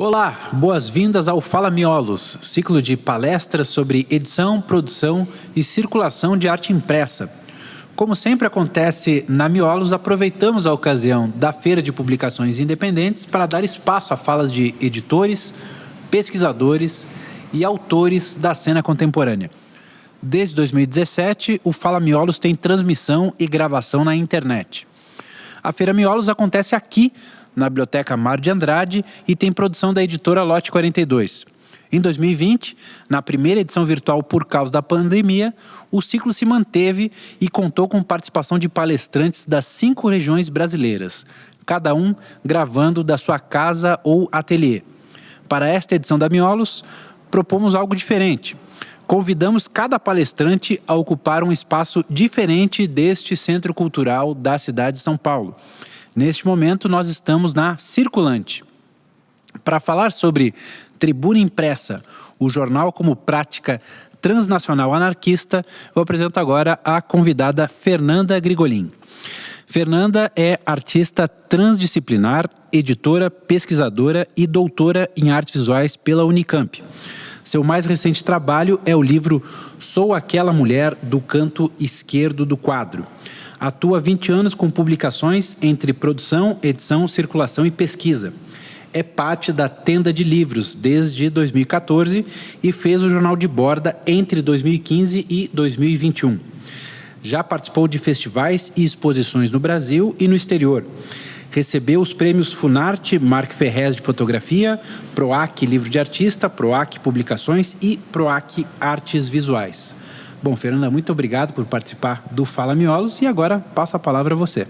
Olá, boas-vindas ao Fala Miolos, ciclo de palestras sobre edição, produção e circulação de arte impressa. Como sempre acontece na Miolos, aproveitamos a ocasião da Feira de Publicações Independentes para dar espaço a falas de editores, pesquisadores e autores da cena contemporânea. Desde 2017, o Fala Miolos tem transmissão e gravação na internet. A Feira Miolos acontece aqui, na Biblioteca Mário de Andrade, e tem produção da editora Lote 42. Em 2020, na primeira edição virtual por causa da pandemia, o ciclo se manteve e contou com participação de palestrantes das 5 regiões brasileiras, cada um gravando da sua casa ou ateliê. Para esta edição da Miolos, propomos algo diferente. Convidamos cada palestrante a ocupar um espaço diferente deste centro cultural da cidade de São Paulo. Neste momento, nós estamos na Circulante. Para falar sobre Tribuna Impressa, o jornal como prática transnacional anarquista, eu apresento agora a convidada Fernanda Grigolin. Fernanda é artista transdisciplinar, editora, pesquisadora e doutora em artes visuais pela Unicamp. Seu mais recente trabalho é o livro Sou Aquela Mulher do Canto Esquerdo do Quadro. Atua há 20 anos com publicações entre produção, edição, circulação e pesquisa. É parte da Tenda de Livros desde 2014 e fez o Jornal de Borda entre 2015 e 2021. Já participou de festivais e exposições no Brasil e no exterior. Recebeu os prêmios Funarte Marc Ferrez de Fotografia, PROAC Livro de Artista, PROAC Publicações e PROAC Artes Visuais. Bom, Fernanda, muito obrigado por participar do Fala Miolos e agora passo a palavra a você.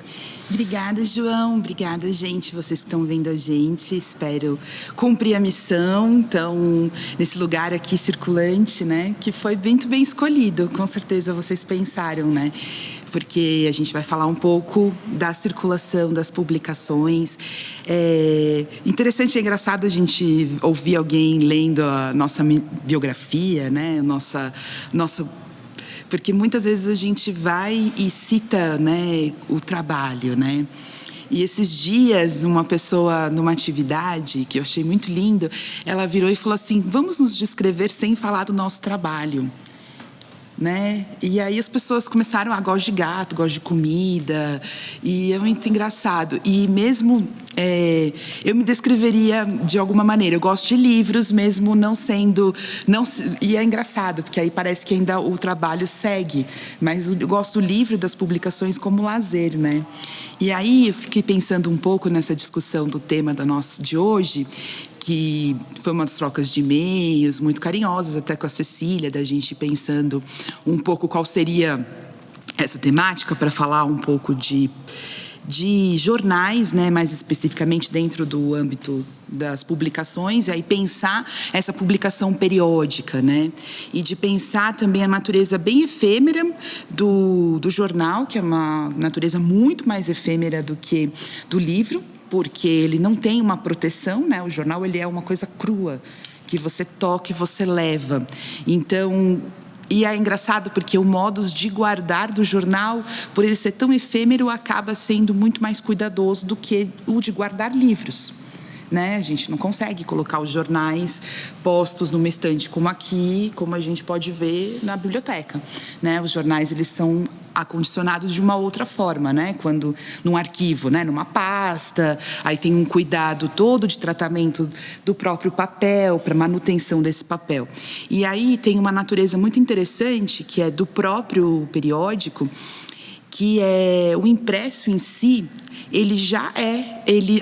Obrigada, João. Obrigada, gente. Vocês que estão vendo a gente. Espero cumprir a missão. Então, nesse lugar aqui circulante, né? Que foi muito bem escolhido. Com certeza vocês pensaram, né? Porque a gente vai falar um pouco da circulação das publicações. É interessante e engraçado a gente ouvir alguém lendo a nossa biografia, né? Nossa porque muitas vezes a gente vai e cita, né, o trabalho, né? E esses dias, uma pessoa numa atividade, que eu achei muito lindo, ela virou e falou assim, vamos nos descrever sem falar do nosso trabalho. Né? E aí as pessoas começaram a gosto de gato, gosto de comida, e é muito engraçado. E mesmo eu me descreveria de alguma maneira. Eu gosto de livros, mesmo não sendo, e é engraçado porque aí parece que ainda o trabalho segue. Mas eu gosto do livro, das publicações como lazer, né? E aí eu fiquei pensando um pouco nessa discussão do tema de hoje, que foi uma das trocas de e-mails muito carinhosas, até com a Cecília, da gente pensando um pouco qual seria essa temática para falar um pouco de jornais, né, mais especificamente dentro do âmbito das publicações, e aí pensar essa publicação periódica, né, e de pensar também a natureza bem efêmera do jornal, que é uma natureza muito mais efêmera do que do livro, porque ele não tem uma proteção, né? O jornal ele é uma coisa crua, que você toca e você leva. Então, e é engraçado porque o modus de guardar do jornal, por ele ser tão efêmero, acaba sendo muito mais cuidadoso do que o de guardar livros. Né? A gente não consegue colocar os jornais postos numa estante como aqui, como a gente pode ver na biblioteca. Né? Os jornais eles são acondicionados de uma outra forma, né? Quando num arquivo, né? Numa pasta, aí tem um cuidado todo de tratamento do próprio papel, para manutenção desse papel. E aí tem uma natureza muito interessante, que é do próprio periódico, que é o impresso em si, ele já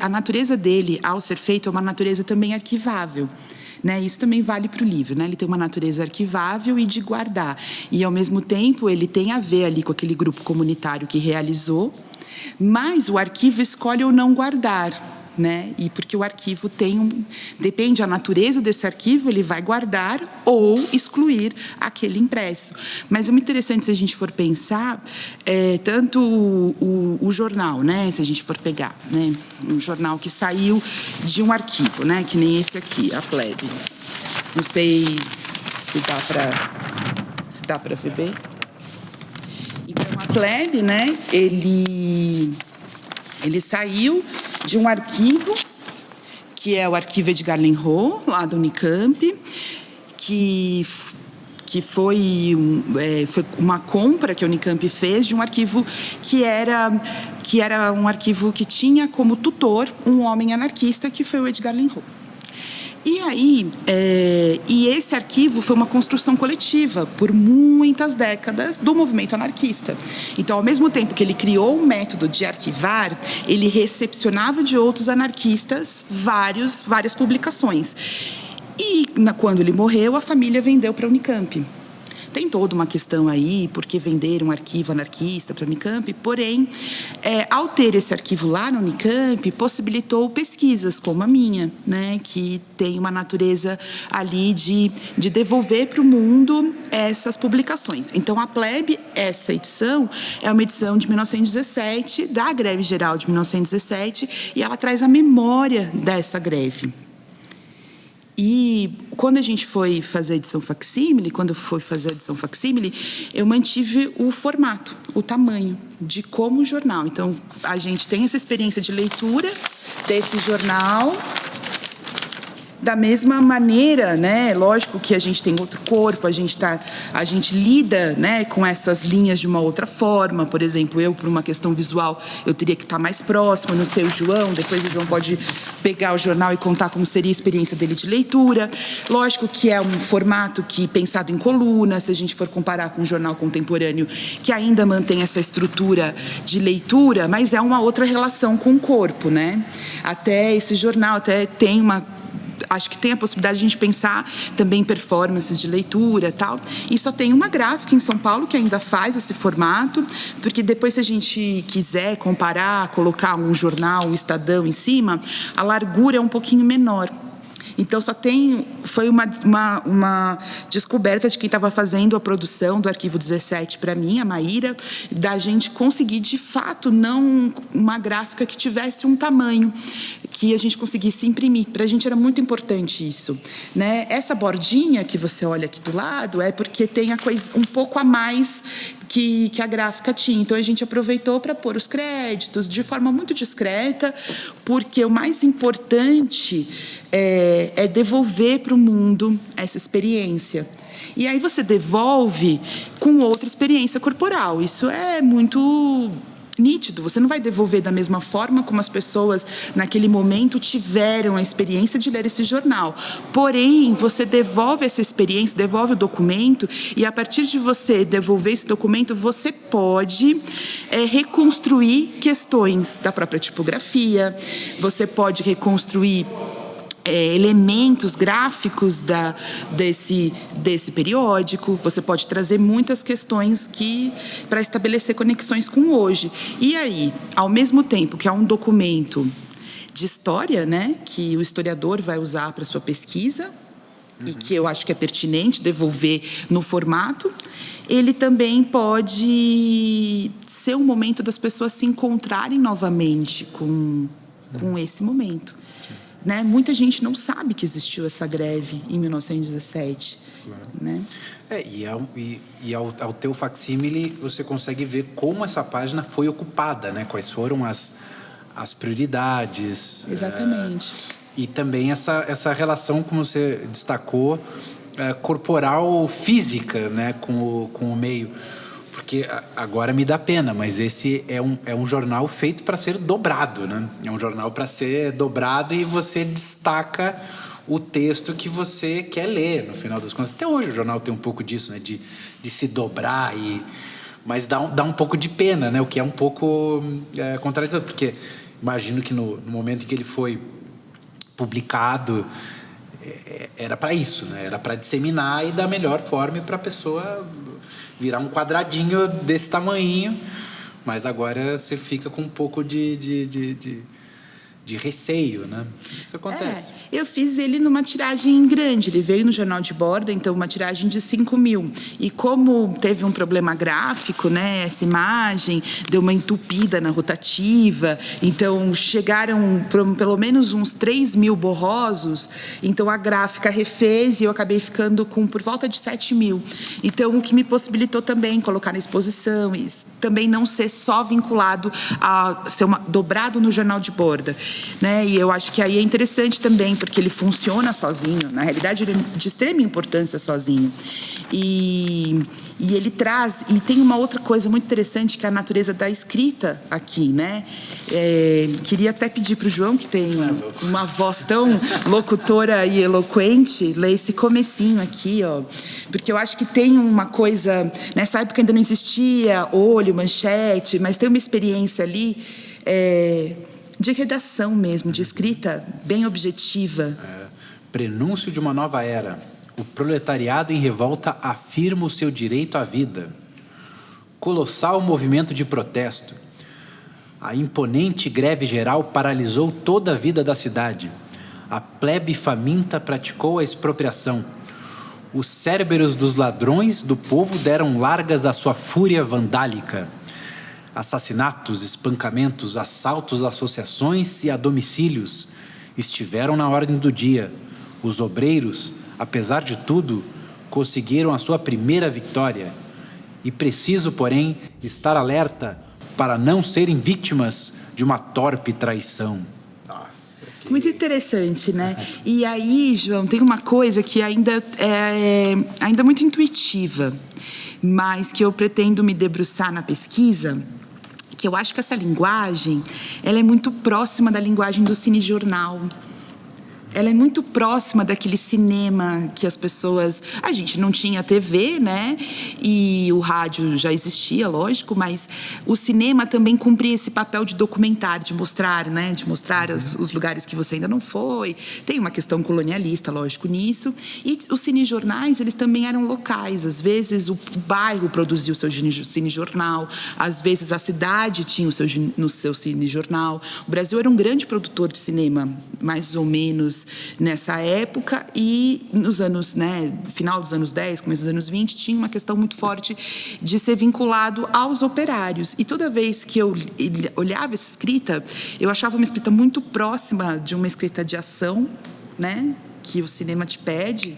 a natureza dele, ao ser feito, é uma natureza também arquivável. Né? Isso também vale para o livro, né? Ele tem uma natureza arquivável e de guardar. E, ao mesmo tempo, ele tem a ver ali com aquele grupo comunitário que realizou, mas o arquivo escolhe ou não guardar. Né? E porque o arquivo depende da natureza desse arquivo, ele vai guardar ou excluir aquele impresso. Mas é muito interessante se a gente for pensar, tanto o jornal, né? Se a gente for pegar, né? Um jornal que saiu de um arquivo, né? Que nem esse aqui, a Plebe. Não sei se dá para ver bem. Então, a Plebe, né? Ele saiu de um arquivo que é o arquivo Edgar Lenroth, lá da Unicamp, que foi uma compra que a Unicamp fez de um arquivo que era um arquivo que tinha como tutor um homem anarquista, que foi o Edgar Lenroth. E aí, esse arquivo foi uma construção coletiva por muitas décadas do movimento anarquista. Então, ao mesmo tempo que ele criou o método de arquivar, ele recepcionava de outros anarquistas várias publicações. E quando ele morreu, a família vendeu para a Unicamp. Tem toda uma questão aí, por que vender um arquivo anarquista para a Unicamp, porém, ao ter esse arquivo lá na Unicamp, possibilitou pesquisas como a minha, né, que tem uma natureza ali de devolver para o mundo essas publicações. Então, a Plebe, essa edição, é uma edição de 1917, da greve geral de 1917, e ela traz a memória dessa greve. E quando a gente foi fazer a edição facsímile, eu mantive o formato, o tamanho, de como jornal. Então, a gente tem essa experiência de leitura desse jornal. Da mesma maneira, né? Lógico que a gente tem outro corpo, a gente lida, né, com essas linhas de uma outra forma. Por exemplo, eu, por uma questão visual, eu teria que estar mais próximo, não sei o João, depois o João pode pegar o jornal e contar como seria a experiência dele de leitura. Lógico que é um formato que, pensado em coluna, se a gente for comparar com um jornal contemporâneo, que ainda mantém essa estrutura de leitura, mas é uma outra relação com o corpo, né? Até esse jornal acho que tem a possibilidade de a gente pensar também em performances de leitura e tal. E só tem uma gráfica em São Paulo que ainda faz esse formato, porque depois, se a gente quiser comparar, colocar um jornal, um Estadão em cima, a largura é um pouquinho menor. Então, foi uma descoberta de quem estava fazendo a produção do Arquivo 17 para mim, a Maíra, da gente conseguir, de fato, não uma gráfica que tivesse um tamanho que a gente conseguisse imprimir. Para a gente era muito importante isso, né? Essa bordinha que você olha aqui do lado é porque tem a coisa um pouco a mais que a gráfica tinha. Então, a gente aproveitou para pôr os créditos de forma muito discreta, porque o mais importante é devolver para o mundo essa experiência. E aí você devolve com outra experiência corporal. Isso é muito nítido. Você não vai devolver da mesma forma como as pessoas, naquele momento, tiveram a experiência de ler esse jornal. Porém, você devolve essa experiência, devolve o documento, e a partir de você devolver esse documento, você pode reconstruir questões da própria tipografia, você pode reconstruir elementos gráficos desse periódico. Você pode trazer muitas questões para estabelecer conexões com hoje. E aí, ao mesmo tempo que é um documento de história, né, que o historiador vai usar para sua pesquisa, e que eu acho que é pertinente devolver no formato, ele também pode ser um momento das pessoas se encontrarem novamente com esse momento. Né? Muita gente não sabe que existiu essa greve em 1917. Claro. Né? E ao teu facsímile, você consegue ver como essa página foi ocupada, né? Quais foram as prioridades. Exatamente. E também essa relação, como você destacou, corporal, física, né? com o meio. Porque agora me dá pena, mas esse é um jornal feito para ser dobrado, né? É um jornal para ser dobrado e você destaca o texto que você quer ler, no final das contas. Até hoje o jornal tem um pouco disso, né? De se dobrar, mas dá um pouco de pena, né? O que é um pouco contraditório, porque imagino que no momento em que ele foi publicado, era para isso, né? Era para disseminar e da melhor forma para a pessoa virar um quadradinho desse tamanhinho, mas agora você fica com um pouco de receio, né? Isso acontece. Eu fiz ele numa tiragem grande, ele veio no jornal de borda, então uma tiragem de 5.000. E como teve um problema gráfico, né, essa imagem deu uma entupida na rotativa, então chegaram pelo menos uns 3.000 borrosos, então a gráfica refez e eu acabei ficando com por volta de 7.000. Então, o que me possibilitou também colocar na exposição também não ser só vinculado a ser dobrado no jornal de borda, né? E eu acho que aí é interessante também, porque ele funciona sozinho. Na realidade, ele é de extrema importância sozinho. E ele traz... E tem uma outra coisa muito interessante, que é a natureza da escrita aqui, né? Queria até pedir para o João, que tem uma voz tão locutora e eloquente, ler esse comecinho aqui, ó. Porque eu acho que tem uma coisa... Nessa época ainda não existia olho, manchete, mas tem uma experiência ali de redação mesmo, de escrita bem objetiva. Prenúncio de uma nova era. O proletariado em revolta afirma o seu direito à vida. Colossal movimento de protesto. A imponente greve geral paralisou toda a vida da cidade. A plebe faminta praticou a expropriação. Os cérebros dos ladrões do povo deram largas à sua fúria vandálica. Assassinatos, espancamentos, assaltos a associações e a domicílios estiveram na ordem do dia. Os obreiros, apesar de tudo, conseguiram a sua primeira vitória. E preciso, porém, estar alerta para não serem vítimas de uma torpe traição. Muito interessante, né? E aí, João, tem uma coisa que ainda é muito intuitiva, mas que eu pretendo me debruçar na pesquisa, que eu acho que essa linguagem, ela é muito próxima da linguagem do cinejornal. Ela é muito próxima daquele cinema que as pessoas... A gente não tinha TV, né? E o rádio já existia, lógico, mas o cinema também cumpria esse papel de documentário, de mostrar, né? De mostrar os lugares que você ainda não foi. Tem uma questão colonialista, lógico, nisso. E os cinejornais, eles também eram locais. Às vezes, o bairro produzia o seu cinejornal. Às vezes, a cidade tinha no seu cinejornal. O Brasil era um grande produtor de cinema, mais ou menos nessa época, e nos anos, né, final dos anos 10, começo dos anos 20, tinha uma questão muito forte de ser vinculado aos operários. E toda vez que eu olhava essa escrita, eu achava uma escrita muito próxima de uma escrita de ação, né, que o cinema te pede,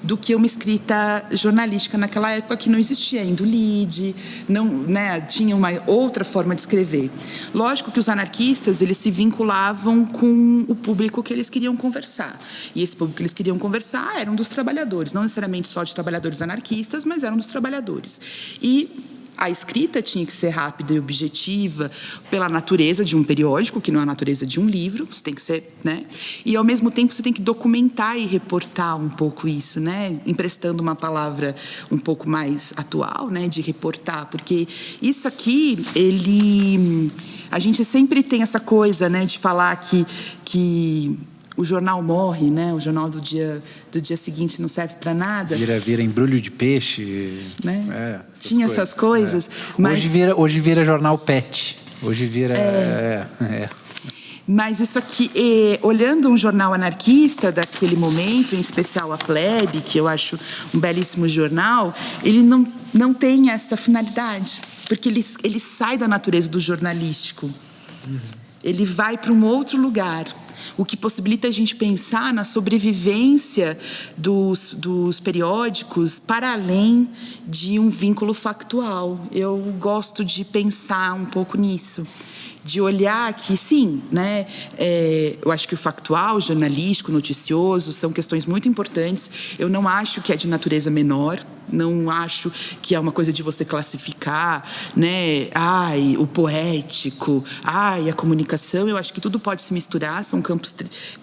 do que uma escrita jornalística naquela época, que não existia ainda o lead, não, né, tinha uma outra forma de escrever. Lógico que os anarquistas, eles se vinculavam com o público que eles queriam conversar. E esse público que eles queriam conversar eram dos trabalhadores, não necessariamente só de trabalhadores anarquistas, mas eram dos trabalhadores. E a escrita tinha que ser rápida e objetiva pela natureza de um periódico, que não é a natureza de um livro, você tem que ser, né? E, ao mesmo tempo, você tem que documentar e reportar um pouco isso, né? Emprestando uma palavra um pouco mais atual, né? De reportar, porque isso aqui, a gente sempre tem essa coisa, né? De falar que o jornal morre, né? O jornal do dia seguinte não serve para nada. Vira embrulho de peixe, né? Tinha essas coisas. Mas... Hoje vira jornal pet. Hoje vira... Mas isso aqui, olhando um jornal anarquista daquele momento, em especial a Plebe, que eu acho um belíssimo jornal, ele não tem essa finalidade, porque ele sai da natureza do jornalístico. Ele vai para um outro lugar, o que possibilita a gente pensar na sobrevivência dos periódicos para além de um vínculo factual. Eu gosto de pensar um pouco nisso, de olhar que, sim, né, eu acho que o factual, o jornalístico, o noticioso são questões muito importantes. Eu não acho que é de natureza menor, não acho que é uma coisa de você classificar, né, o poético, a comunicação. Eu acho que tudo pode se misturar, são campos...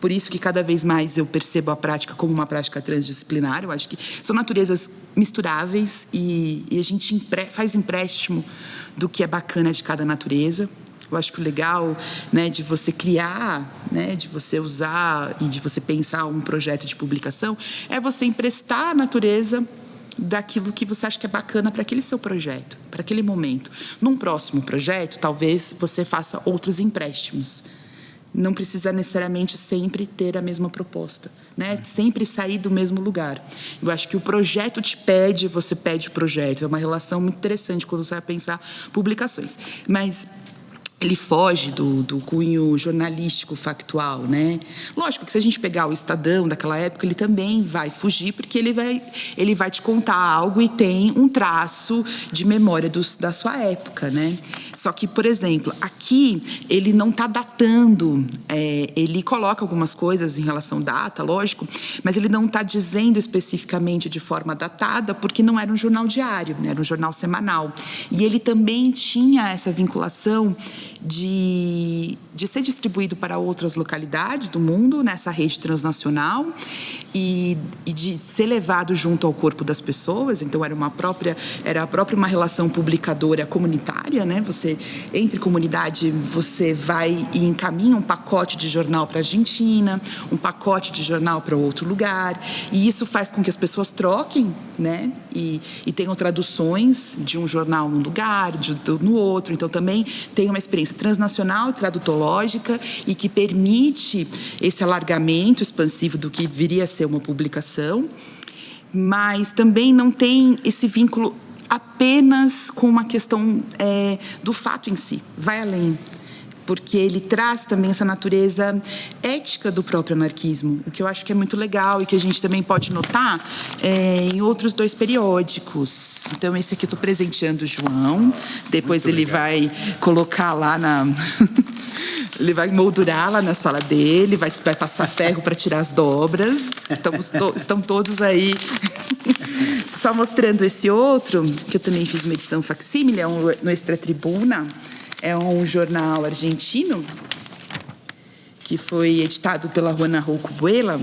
Por isso que cada vez mais eu percebo a prática como uma prática transdisciplinar. Eu acho que são naturezas misturáveis e a gente faz empréstimo do que é bacana de cada natureza. Eu acho que o legal, né, de você criar, né, de você usar e de você pensar um projeto de publicação é você emprestar a natureza daquilo que você acha que é bacana para aquele seu projeto, para aquele momento. Num próximo projeto, talvez você faça outros empréstimos. Não precisa necessariamente sempre ter a mesma proposta, né? Sempre sair do mesmo lugar. Eu acho que o projeto te pede, você pede o projeto. É uma relação muito interessante quando você vai pensar publicações. Mas ele foge do cunho jornalístico factual, né? Lógico que se a gente pegar o Estadão daquela época, ele também vai fugir, porque ele vai te contar algo e tem um traço de memória da sua época, né? Só que, por exemplo, aqui ele não está datando, ele coloca algumas coisas em relação à data, lógico, mas ele não está dizendo especificamente de forma datada, porque não era um jornal diário, né? Era um jornal semanal. E ele também tinha essa vinculação de ser distribuído para outras localidades do mundo, nessa rede transnacional, e de ser levado junto ao corpo das pessoas. Então, era a própria uma relação publicadora comunitária, né? Você, entre comunidade, você vai e encaminha um pacote de jornal para a Argentina, um pacote de jornal para outro lugar, e isso faz com que as pessoas troquem, né? E tenham traduções de um jornal num lugar, no outro. Então, também tem uma experiência transnacional e tradutológica e que permite esse alargamento expansivo do que viria a ser uma publicação, mas também não tem esse vínculo apenas com uma questão do fato em si, vai além, porque ele traz também essa natureza ética do próprio anarquismo, o que eu acho que é muito legal e que a gente também pode notar em outros 2 periódicos. Então, esse aqui eu estou presenteando o João, depois muito ele legal. Vai colocar lá ele vai moldurar lá na sala dele, vai passar ferro para tirar as dobras. Estão todos aí. Só mostrando esse outro, que eu também fiz uma edição facsímile, é um Nuestra Tribuna. É um jornal argentino que foi editado pela Juana Rouco Buela.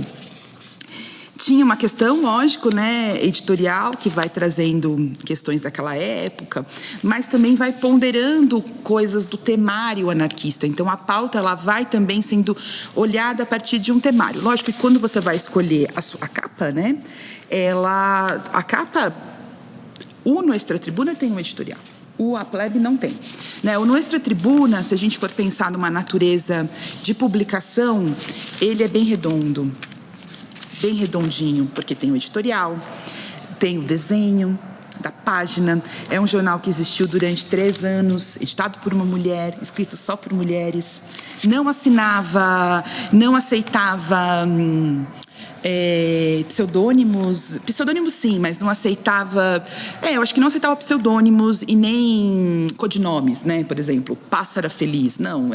Tinha uma questão, lógico, né, editorial, que vai trazendo questões daquela época, mas também vai ponderando coisas do temário anarquista. Então, a pauta ela vai também sendo olhada a partir de um temário. Lógico que quando você vai escolher a capa, né, a capa, o Nuestra Tribuna tem um editorial. A Plebe não tem. Né? O Nuestra Tribuna, se a gente for pensar numa natureza de publicação, ele é bem redondo, bem redondinho, porque tem o editorial, tem o desenho da página. É um jornal que existiu durante 3 anos, editado por uma mulher, escrito só por mulheres. Não assinava, não aceitava pseudônimos sim, mas não aceitava, eu acho que não aceitava pseudônimos e nem codinomes, né? Por exemplo, Pássara Feliz, não,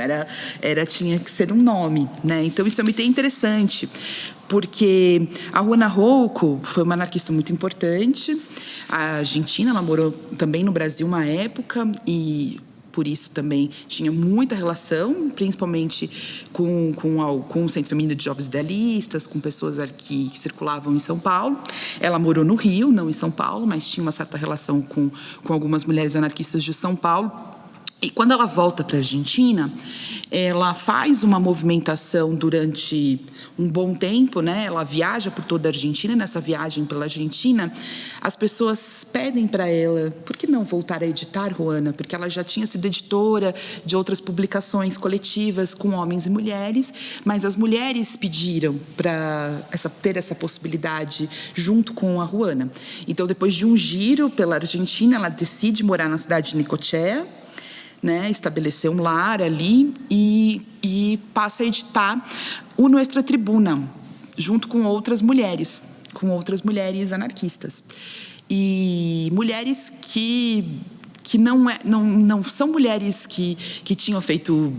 tinha que ser um nome, né? Então isso é muito interessante, porque a Juana Rouco foi uma anarquista muito importante, a Argentina, ela morou também no Brasil uma época e por isso também tinha muita relação, principalmente com o Centro Feminino de Jovens Idealistas, com pessoas que circulavam em São Paulo. Ela morou no Rio, não em São Paulo, mas tinha uma certa relação com algumas mulheres anarquistas de São Paulo. E quando ela volta para a Argentina, ela faz uma movimentação durante um bom tempo, né? Ela viaja por toda a Argentina. Nessa viagem pela Argentina, as pessoas pedem para ela, por que não voltar a editar, Juana? Porque ela já tinha sido editora de outras publicações coletivas com homens e mulheres, mas as mulheres pediram para ter essa possibilidade junto com a Juana. Então, depois de um giro pela Argentina, ela decide morar na cidade de Necochea, né, estabelecer um lar ali e passa a editar o Nuestra Tribuna, junto com outras mulheres anarquistas. E mulheres que não são mulheres que tinham feito,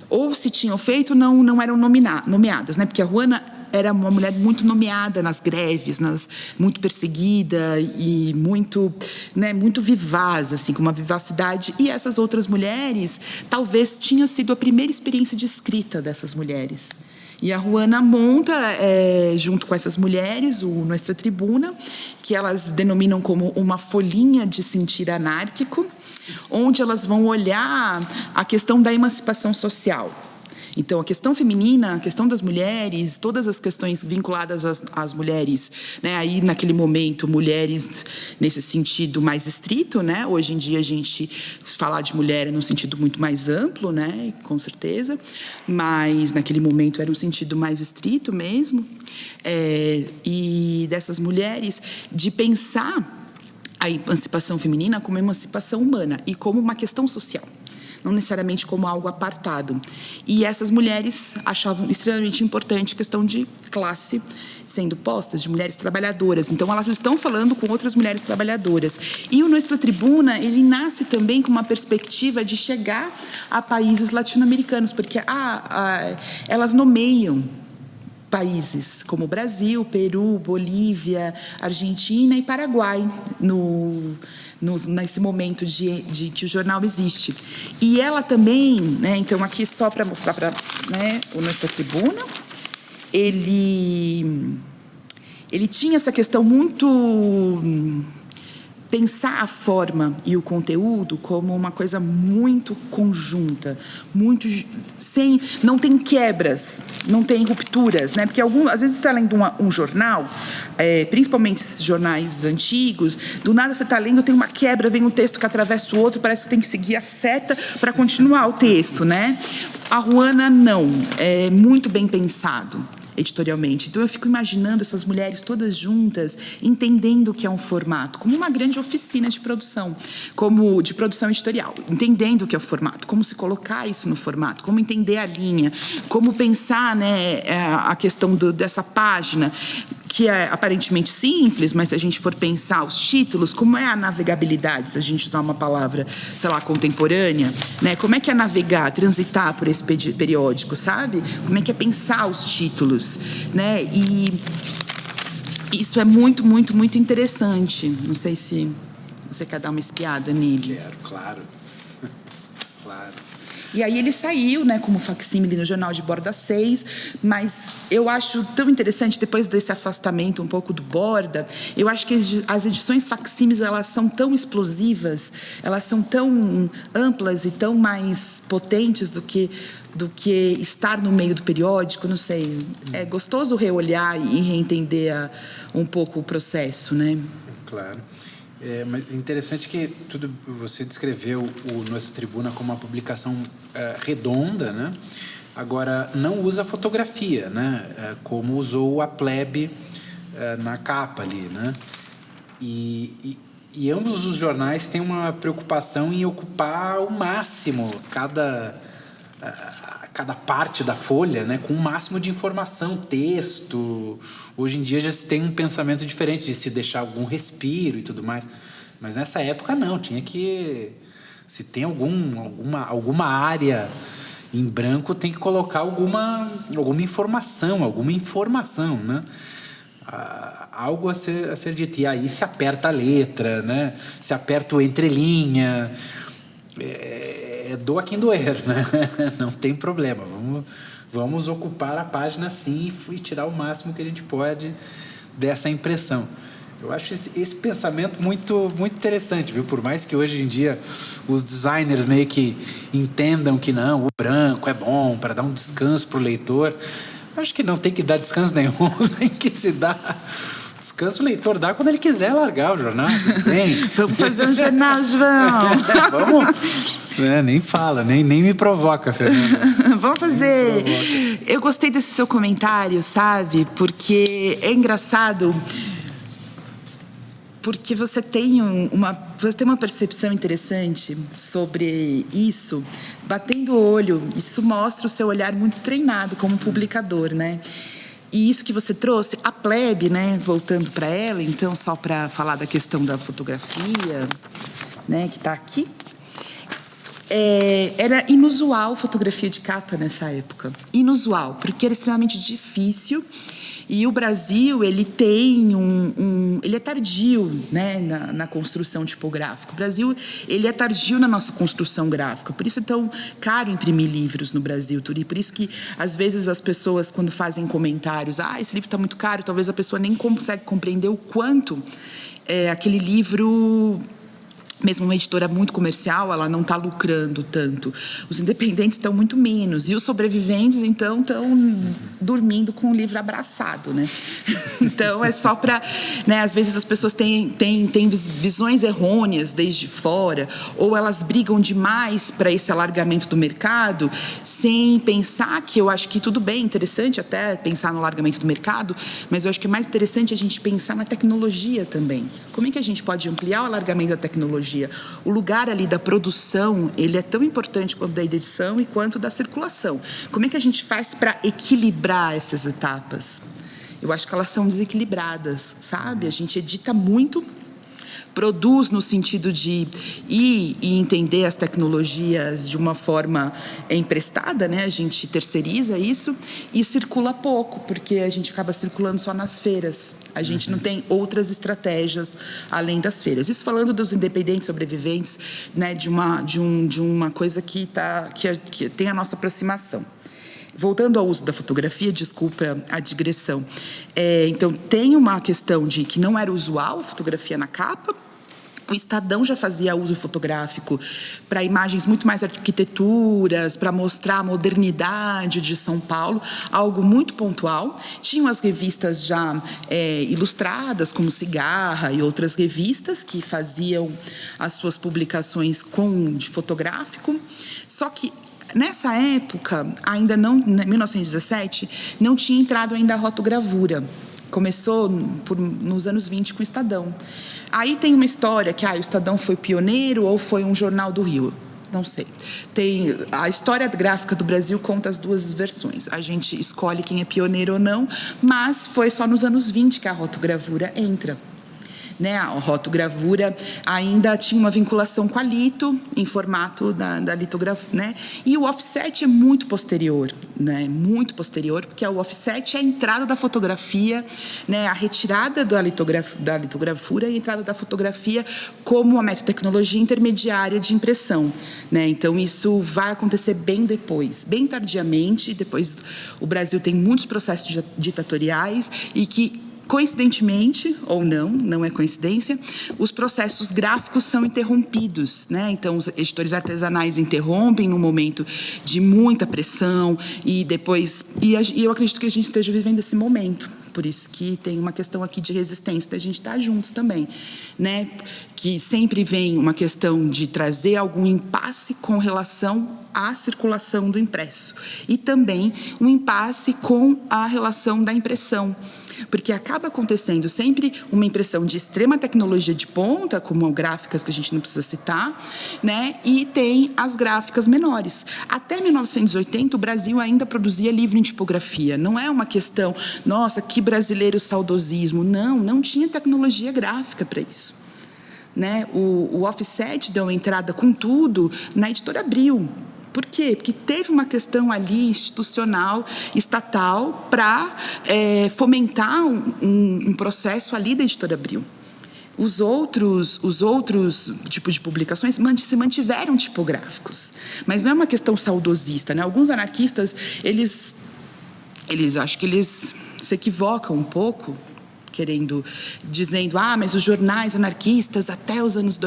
ou se tinham feito, não eram nomeadas, né, porque a Juana era uma mulher muito nomeada nas greves, muito perseguida e muito vivaz, assim, com uma vivacidade. E essas outras mulheres, talvez tinha sido a primeira experiência de escrita dessas mulheres. E a Juana monta, junto com essas mulheres, o Nuestra Tribuna, que elas denominam como uma folhinha de sentir anárquico, onde elas vão olhar a questão da emancipação social. Então, a questão feminina, a questão das mulheres, todas as questões vinculadas às mulheres, né? Aí, naquele momento, mulheres nesse sentido mais estrito, né? Hoje em dia, a gente falar de mulher é num sentido muito mais amplo, né? Com certeza. Mas, naquele momento, era um sentido mais estrito mesmo. E dessas mulheres, de pensar a emancipação feminina como emancipação humana e como uma questão social. não necessariamente como algo apartado. E essas mulheres achavam extremamente importante a questão de classe sendo postas, de mulheres trabalhadoras. Então, elas estão falando com outras mulheres trabalhadoras. E o Nuestra Tribuna, ele nasce também com uma perspectiva de chegar a países latino-americanos, porque elas nomeiam países como Brasil, Peru, Bolívia, Argentina e Paraguai nesse momento de que o jornal existe. E ela também, né, então aqui só para mostrar para, né, o Nuestra Tribuna, ele tinha essa questão muito pensar a forma e o conteúdo como uma coisa muito conjunta, não tem quebras, não tem rupturas, né? Porque às vezes você está lendo um jornal, principalmente esses jornais antigos, do nada você está lendo, tem uma quebra, vem um texto que atravessa o outro, parece que você tem que seguir a seta para continuar o texto, né? A Ruana não, é muito bem pensado editorialmente. Então, eu fico imaginando essas mulheres todas juntas, entendendo o que é um formato, como uma grande oficina de produção, como de produção editorial, entendendo o que é o formato, como se colocar isso no formato, como entender a linha, como pensar, né, a questão dessa página, que é aparentemente simples, mas se a gente for pensar os títulos, como é a navegabilidade, se a gente usar uma palavra, sei lá, contemporânea, né? Como é que é navegar, transitar por esse periódico, sabe? Como é que é pensar os títulos, né? E isso é muito, muito, muito interessante. Não sei se você quer dar uma espiada nele. Quero, claro. Claro. E aí ele saiu, né, como facsímile no Jornal de Borda 6, mas eu acho tão interessante, depois desse afastamento um pouco do Borda, eu acho que as edições facsímiles, elas são tão explosivas, elas são tão amplas e tão mais potentes do que estar no meio do periódico, não sei. É gostoso reolhar e reentender um pouco o processo, né? Claro. Mas interessante que você descreveu o Nuestra Tribuna como uma publicação redonda, né? Agora, não usa fotografia, né? Como usou a Plebe na capa ali, né? E ambos os jornais têm uma preocupação em ocupar ao máximo cada parte da folha, né, com o máximo de informação, texto. Hoje em dia já se tem um pensamento diferente de se deixar algum respiro e tudo mais. Mas nessa época não, tinha que... Se tem alguma área em branco, tem que colocar alguma informação, né? Algo a ser dito. E aí se aperta a letra, né? Se aperta o entrelinha... doa quem doer, né? Não tem problema. Vamos ocupar a página sim e tirar o máximo que a gente pode dessa impressão. Eu acho esse pensamento muito, muito interessante, viu? Por mais que hoje em dia os designers meio que entendam que não, o branco é bom para dar um descanso para o leitor. Acho que não tem que dar descanso nenhum, nem que se dá... Descanso o leitor dá quando ele quiser largar o jornal. Vamos fazer um jornal, João. Vamos. Nem fala, nem me provoca, Fernanda. Vamos fazer. Eu gostei desse seu comentário, sabe? Porque é engraçado. Porque você tem uma percepção interessante sobre isso, batendo o olho. Isso mostra o seu olhar muito treinado como publicador, né? E isso que você trouxe, a Plebe, né, voltando para ela, então, só para falar da questão da fotografia, né, que está aqui, era inusual fotografia de capa nessa época. Inusual, porque era extremamente difícil. E o Brasil, ele tem ele é tardio, né, na construção tipográfica. O Brasil, ele é tardio na nossa construção gráfica. Por isso é tão caro imprimir livros no Brasil. E por isso que, às vezes, as pessoas, quando fazem comentários, esse livro está muito caro, talvez a pessoa nem consegue compreender o quanto aquele livro... Mesmo uma editora muito comercial, ela não está lucrando tanto. Os independentes estão muito menos. E os sobreviventes, então, estão dormindo com o livro abraçado, né? Então, é só para... Né, às vezes, as pessoas têm visões errôneas desde fora, ou elas brigam demais para esse alargamento do mercado, sem pensar que eu acho que tudo bem, interessante até pensar no alargamento do mercado, mas eu acho que é mais interessante a gente pensar na tecnologia também. Como é que a gente pode ampliar o alargamento da tecnologia? tecnologia. O lugar ali da produção, ele é tão importante quanto da edição e quanto da circulação. Como é que a gente faz para equilibrar essas etapas? Eu acho que elas são desequilibradas, sabe? A gente edita muito, produz no sentido de ir e entender as tecnologias de uma forma emprestada, né? A gente terceiriza isso e circula pouco, porque a gente acaba circulando só nas feiras. A gente não tem outras estratégias além das feiras. Isso falando dos independentes sobreviventes, né? De uma coisa que tem a nossa aproximação. Voltando ao uso da fotografia, desculpa a digressão. Então, tem uma questão de que não era usual a fotografia na capa. O Estadão já fazia uso fotográfico para imagens muito mais arquiteturas, para mostrar a modernidade de São Paulo, algo muito pontual. Tinham as revistas já ilustradas, como Cigarra e outras revistas, que faziam as suas publicações de fotográfico. Só que nessa época, ainda não, em 1917, não tinha entrado ainda a rotogravura. Começou nos anos 20 com o Estadão. Aí tem uma história que o Estadão foi pioneiro ou foi um jornal do Rio. Não sei. A história gráfica do Brasil conta as duas versões. A gente escolhe quem é pioneiro ou não, mas foi só nos anos 20 que a rotogravura entra. Né, a rotogravura ainda tinha uma vinculação com a lito, em formato da litografia, né? E o offset é muito posterior, né? Muito posterior, porque o offset é a entrada da fotografia, né? A retirada da litografura e a entrada da fotografia como uma metodologia intermediária de impressão, né? Então, isso vai acontecer bem depois, bem tardiamente. Depois, o Brasil tem muitos processos ditatoriais e que, coincidentemente, ou não é coincidência, os processos gráficos são interrompidos, né? Então, os editores artesanais interrompem num momento de muita pressão e depois... E eu acredito que a gente esteja vivendo esse momento. Por isso que tem uma questão aqui de resistência da gente estar juntos também, né? Que sempre vem uma questão de trazer algum impasse com relação à circulação do impresso. E também um impasse com a relação da impressão. Porque acaba acontecendo sempre uma impressão de extrema tecnologia de ponta, como gráficas que a gente não precisa citar, né? E tem as gráficas menores. Até 1980, o Brasil ainda produzia livro em tipografia. Não é uma questão, nossa, que brasileiro saudosismo. Não tinha tecnologia gráfica para isso. Né? O offset deu entrada com tudo na Editora Abril. Por quê? Porque teve uma questão ali institucional, estatal, para fomentar um processo ali da Editora Abril. Os outros tipos de publicações se mantiveram tipográficos, mas não é uma questão saudosista, né? Alguns anarquistas, eles acho que eles se equivocam um pouco, dizendo, mas os jornais anarquistas até os anos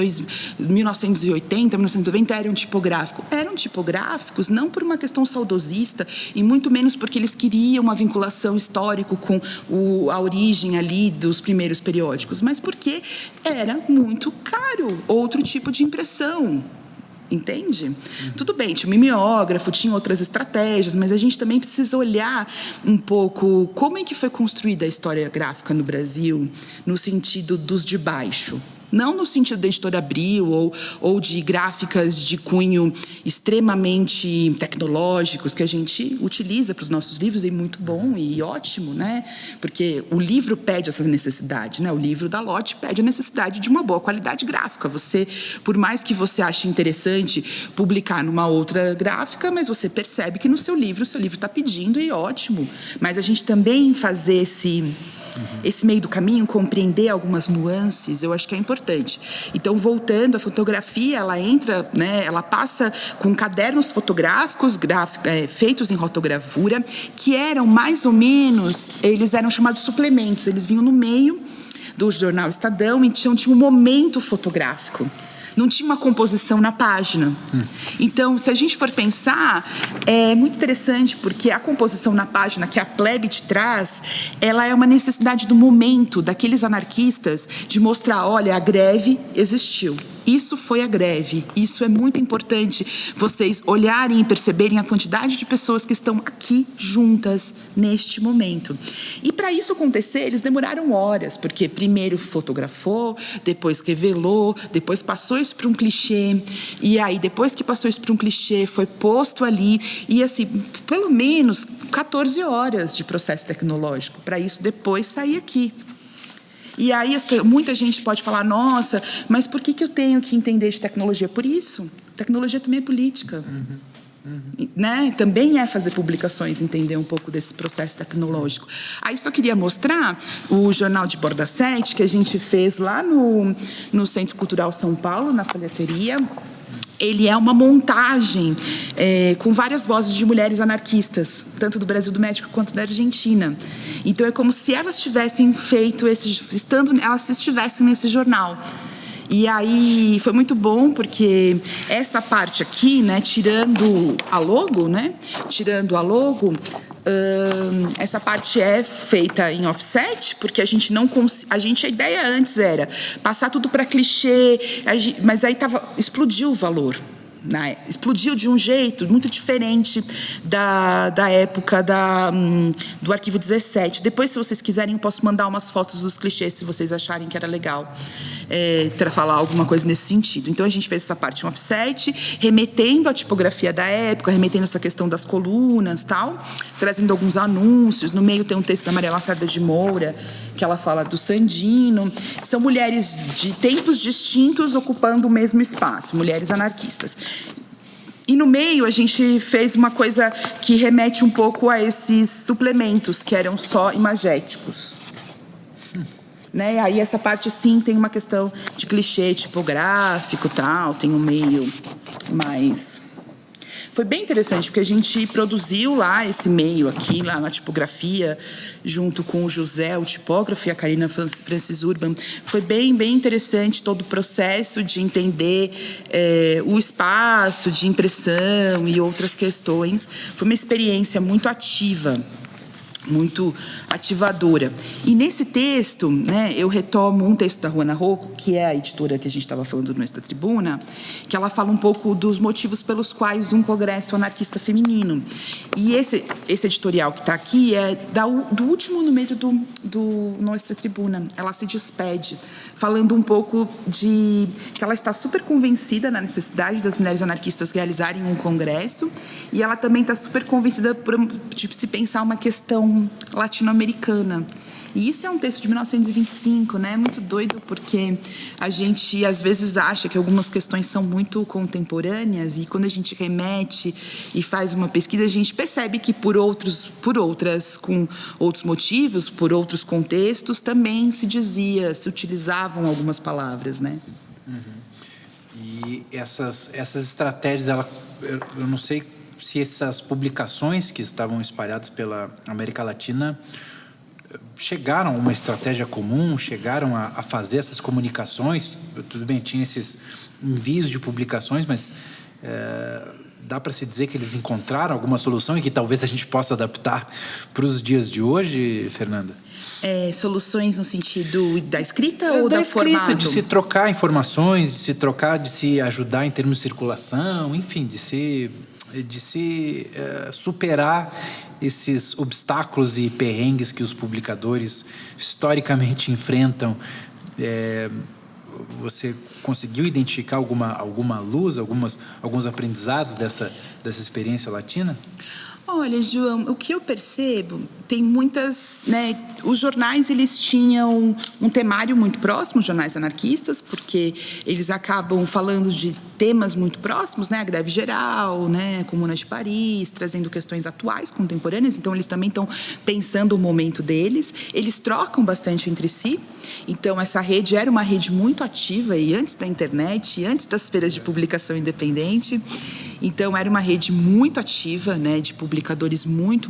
1980, 1990 eram tipográficos. Eram tipográficos não por uma questão saudosista e muito menos porque eles queriam uma vinculação histórica com a origem ali dos primeiros periódicos, mas porque era muito caro outro tipo de impressão. Entende? Tudo bem, tinha o mimeógrafo, tinha outras estratégias, mas a gente também precisa olhar um pouco como é que foi construída a história gráfica no Brasil, no sentido dos de baixo. Não no sentido da Editora Abril ou de gráficas de cunho extremamente tecnológicos que a gente utiliza para os nossos livros, e muito bom e ótimo, né? Porque o livro pede essa necessidade, né? O livro da Lotte pede a necessidade de uma boa qualidade gráfica. Você, por mais que você ache interessante publicar numa outra gráfica, mas você percebe que no seu livro está pedindo, e ótimo. Mas a gente também fazer esse meio do caminho, compreender algumas nuances, eu acho que é importante. Então, voltando, a fotografia, ela entra, né, ela passa com cadernos fotográficos feitos em rotogravura, que eram mais ou menos, eles eram chamados suplementos, eles vinham no meio do jornal Estadão e tinha um momento fotográfico. Não tinha uma composição na página. Então, se a gente for pensar, é muito interessante, porque a composição na página que a Plebe te traz, ela é uma necessidade do momento, daqueles anarquistas, de mostrar, olha, a greve existiu. Isso foi a greve. Isso é muito importante, vocês olharem e perceberem a quantidade de pessoas que estão aqui juntas neste momento. E para isso acontecer, eles demoraram horas, porque primeiro fotografou, depois revelou, depois passou isso para um clichê, e aí depois que passou isso para um clichê, foi posto ali, e assim, pelo menos 14 horas de processo tecnológico, para isso depois sair aqui. E aí muita gente pode falar, nossa, mas por que eu tenho que entender de tecnologia? Por isso, tecnologia também é política. Né? Também é fazer publicações, entender um pouco desse processo tecnológico. Aí só queria mostrar o jornal de Borda 7, que a gente fez lá no Centro Cultural São Paulo, na folheteria. Ele é uma montagem com várias vozes de mulheres anarquistas, tanto do Brasil do México quanto da Argentina. Então é como se elas tivessem feito elas estivessem nesse jornal. E aí foi muito bom, porque essa parte aqui, né, tirando a logo, essa parte é feita em offset, porque a ideia antes era passar tudo para clichê, mas aí explodiu o valor. Né? Explodiu de um jeito muito diferente da época do Arquivo 17. Depois, se vocês quiserem, eu posso mandar umas fotos dos clichês, se vocês acharem que era legal para falar alguma coisa nesse sentido. Então, a gente fez essa parte em offset, remetendo à tipografia da época, remetendo essa questão das colunas, tal, trazendo alguns anúncios. No meio tem um texto da Maria Lacerda de Moura, que ela fala do Sandino. São mulheres de tempos distintos ocupando o mesmo espaço, mulheres anarquistas. E no meio a gente fez uma coisa que remete um pouco a esses suplementos que eram só imagéticos. Né? Aí essa parte sim tem uma questão de clichê tipográfico, tal, tem um meio mais... Foi bem interessante, porque a gente produziu lá esse meio aqui, lá na tipografia, junto com o José, o tipógrafo, e a Karina Francis Urban. Foi bem interessante todo o processo de entender o espaço de impressão e outras questões. Foi uma experiência muito ativa, muito ativadora. E nesse texto, né, eu retomo um texto da Juana Rocco, que é a editora que a gente estava falando no Esta Tribuna, que ela fala um pouco dos motivos pelos quais um congresso anarquista feminino. E esse editorial que está aqui é do último número do Nostra Tribuna. Ela se despede, falando um pouco de que ela está super convencida na necessidade das mulheres anarquistas realizarem um congresso, e ela também está super convencida de se pensar uma questão latino-americana. E isso é um texto de 1925, né? Muito doido, porque a gente às vezes acha que algumas questões são muito contemporâneas, e quando a gente remete e faz uma pesquisa, a gente percebe que com outros motivos, por outros contextos, também se utilizavam algumas palavras, né? E essas estratégias, eu não sei se essas publicações que estavam espalhadas pela América Latina chegaram a uma estratégia comum, chegaram a fazer essas comunicações. Tudo bem, tinha esses envios de publicações, mas dá para se dizer que eles encontraram alguma solução e que talvez a gente possa adaptar para os dias de hoje, Fernanda? Soluções no sentido da escrita ou da escrita, formato? De se trocar informações, de se ajudar em termos de circulação, enfim, de se superar esses obstáculos e perrengues que os publicadores historicamente enfrentam. Você conseguiu identificar alguma luz, alguns aprendizados dessa experiência latina? Olha, João, o que eu percebo, tem muitas, né, os jornais, eles tinham um temário muito próximo, os jornais anarquistas, porque eles acabam falando de temas muito próximos, né, a greve geral, né, a Comuna de Paris, trazendo questões atuais, contemporâneas, então eles também estão pensando o momento deles, eles trocam bastante entre si, então essa rede era uma rede muito ativa, e antes da internet, e antes das feiras de publicação independente, então era uma rede muito ativa, né, de publicadores muito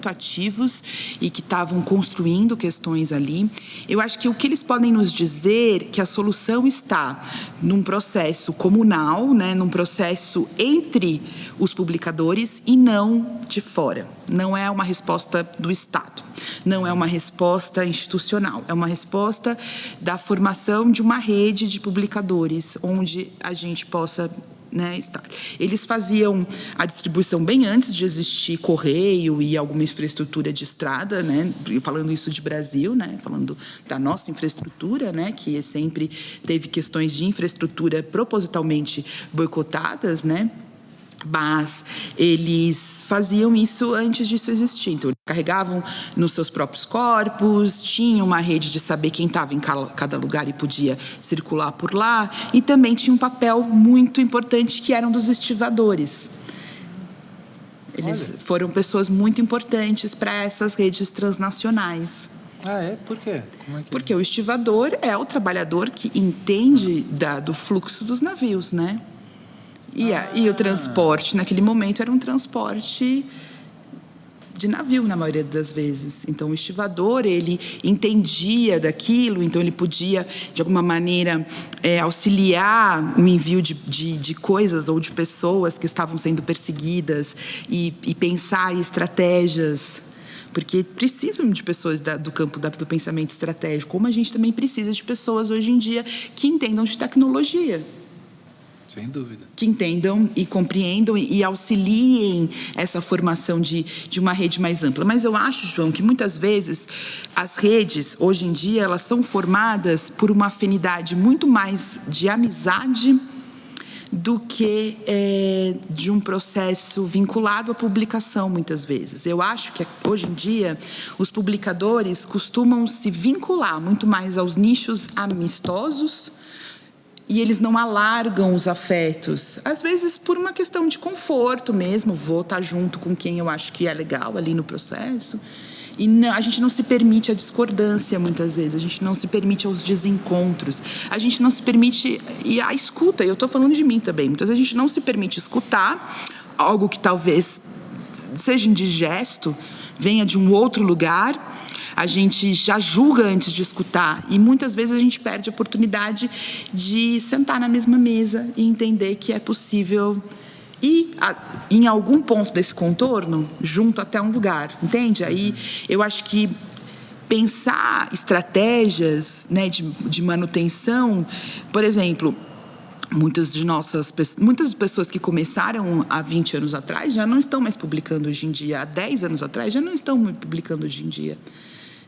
ativos e que estavam construindo questões ali. Eu acho que o que eles podem nos dizer que a solução está num processo comunal, né, num processo entre os publicadores e não de fora. Não é uma resposta do Estado. Não é uma resposta institucional, é uma resposta da formação de uma rede de publicadores, onde a gente possa, né, estar. Eles faziam a distribuição bem antes de existir correio e alguma infraestrutura de estrada, né, falando isso de Brasil, né, falando da nossa infraestrutura, né, que sempre teve questões de infraestrutura propositalmente boicotadas, né. Mas eles faziam isso antes disso existir. Então, eles carregavam nos seus próprios corpos, tinham uma rede de saber quem estava em cada lugar e podia circular por lá. E também tinha um papel muito importante, que eram dos estivadores. Eles foram pessoas muito importantes para essas redes transnacionais. Ah, é? Por quê? Porque o estivador é o trabalhador que entende do fluxo dos navios, né? E o transporte, naquele momento, era um transporte de navio, na maioria das vezes. Então, o estivador, ele entendia daquilo, então ele podia, de alguma maneira, auxiliar o envio de coisas ou de pessoas que estavam sendo perseguidas e pensar em estratégias, porque precisam de pessoas do campo do pensamento estratégico, como a gente também precisa de pessoas, hoje em dia, que entendam de tecnologia. Sem dúvida. Que entendam e compreendam e auxiliem essa formação de uma rede mais ampla. Mas eu acho, João, que muitas vezes as redes, hoje em dia, elas são formadas por uma afinidade muito mais de amizade do que de um processo vinculado à publicação, muitas vezes. Eu acho que, hoje em dia, os publicadores costumam se vincular muito mais aos nichos amistosos, e eles não alargam os afetos, às vezes por uma questão de conforto mesmo, vou estar junto com quem eu acho que é legal ali no processo, e não, a gente não se permite a discordância muitas vezes, a gente não se permite aos desencontros, a gente não se permite a escuta, e eu estou falando de mim também, muitas vezes a gente não se permite escutar algo que talvez seja indigesto, venha de um outro lugar. A gente já julga antes de escutar e muitas vezes a gente perde a oportunidade de sentar na mesma mesa e entender que é possível ir em algum ponto desse contorno junto até um lugar, entende? Aí eu acho que pensar estratégias, né, de manutenção, por exemplo, muitas pessoas que começaram há 20 anos atrás já não estão mais publicando hoje em dia, há 10 anos atrás já não estão publicando hoje em dia.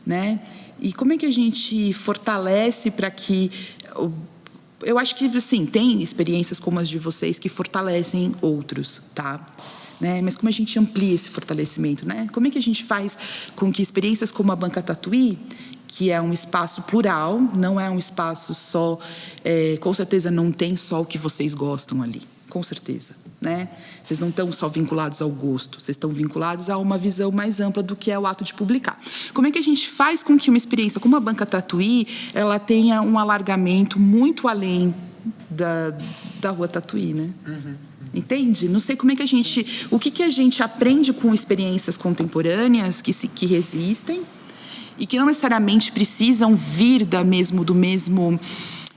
Né? E como é que a gente fortalece para que... Eu acho que, assim, tem experiências como as de vocês que fortalecem outros, tá? Né? Mas como a gente amplia esse fortalecimento, né? Como é que a gente faz com que experiências como a Banca Tatuí, que é um espaço plural, não é um espaço só... com certeza não tem só o que vocês gostam ali, com certeza. Né? Vocês não estão só vinculados ao gosto, vocês estão vinculados a uma visão mais ampla do que é o ato de publicar. Como é que a gente faz com que uma experiência como a Banca Tatuí, ela tenha um alargamento muito além da Rua Tatuí, né? Entende? Não sei como é que a gente... O que a gente aprende com experiências contemporâneas que resistem e que não necessariamente precisam vir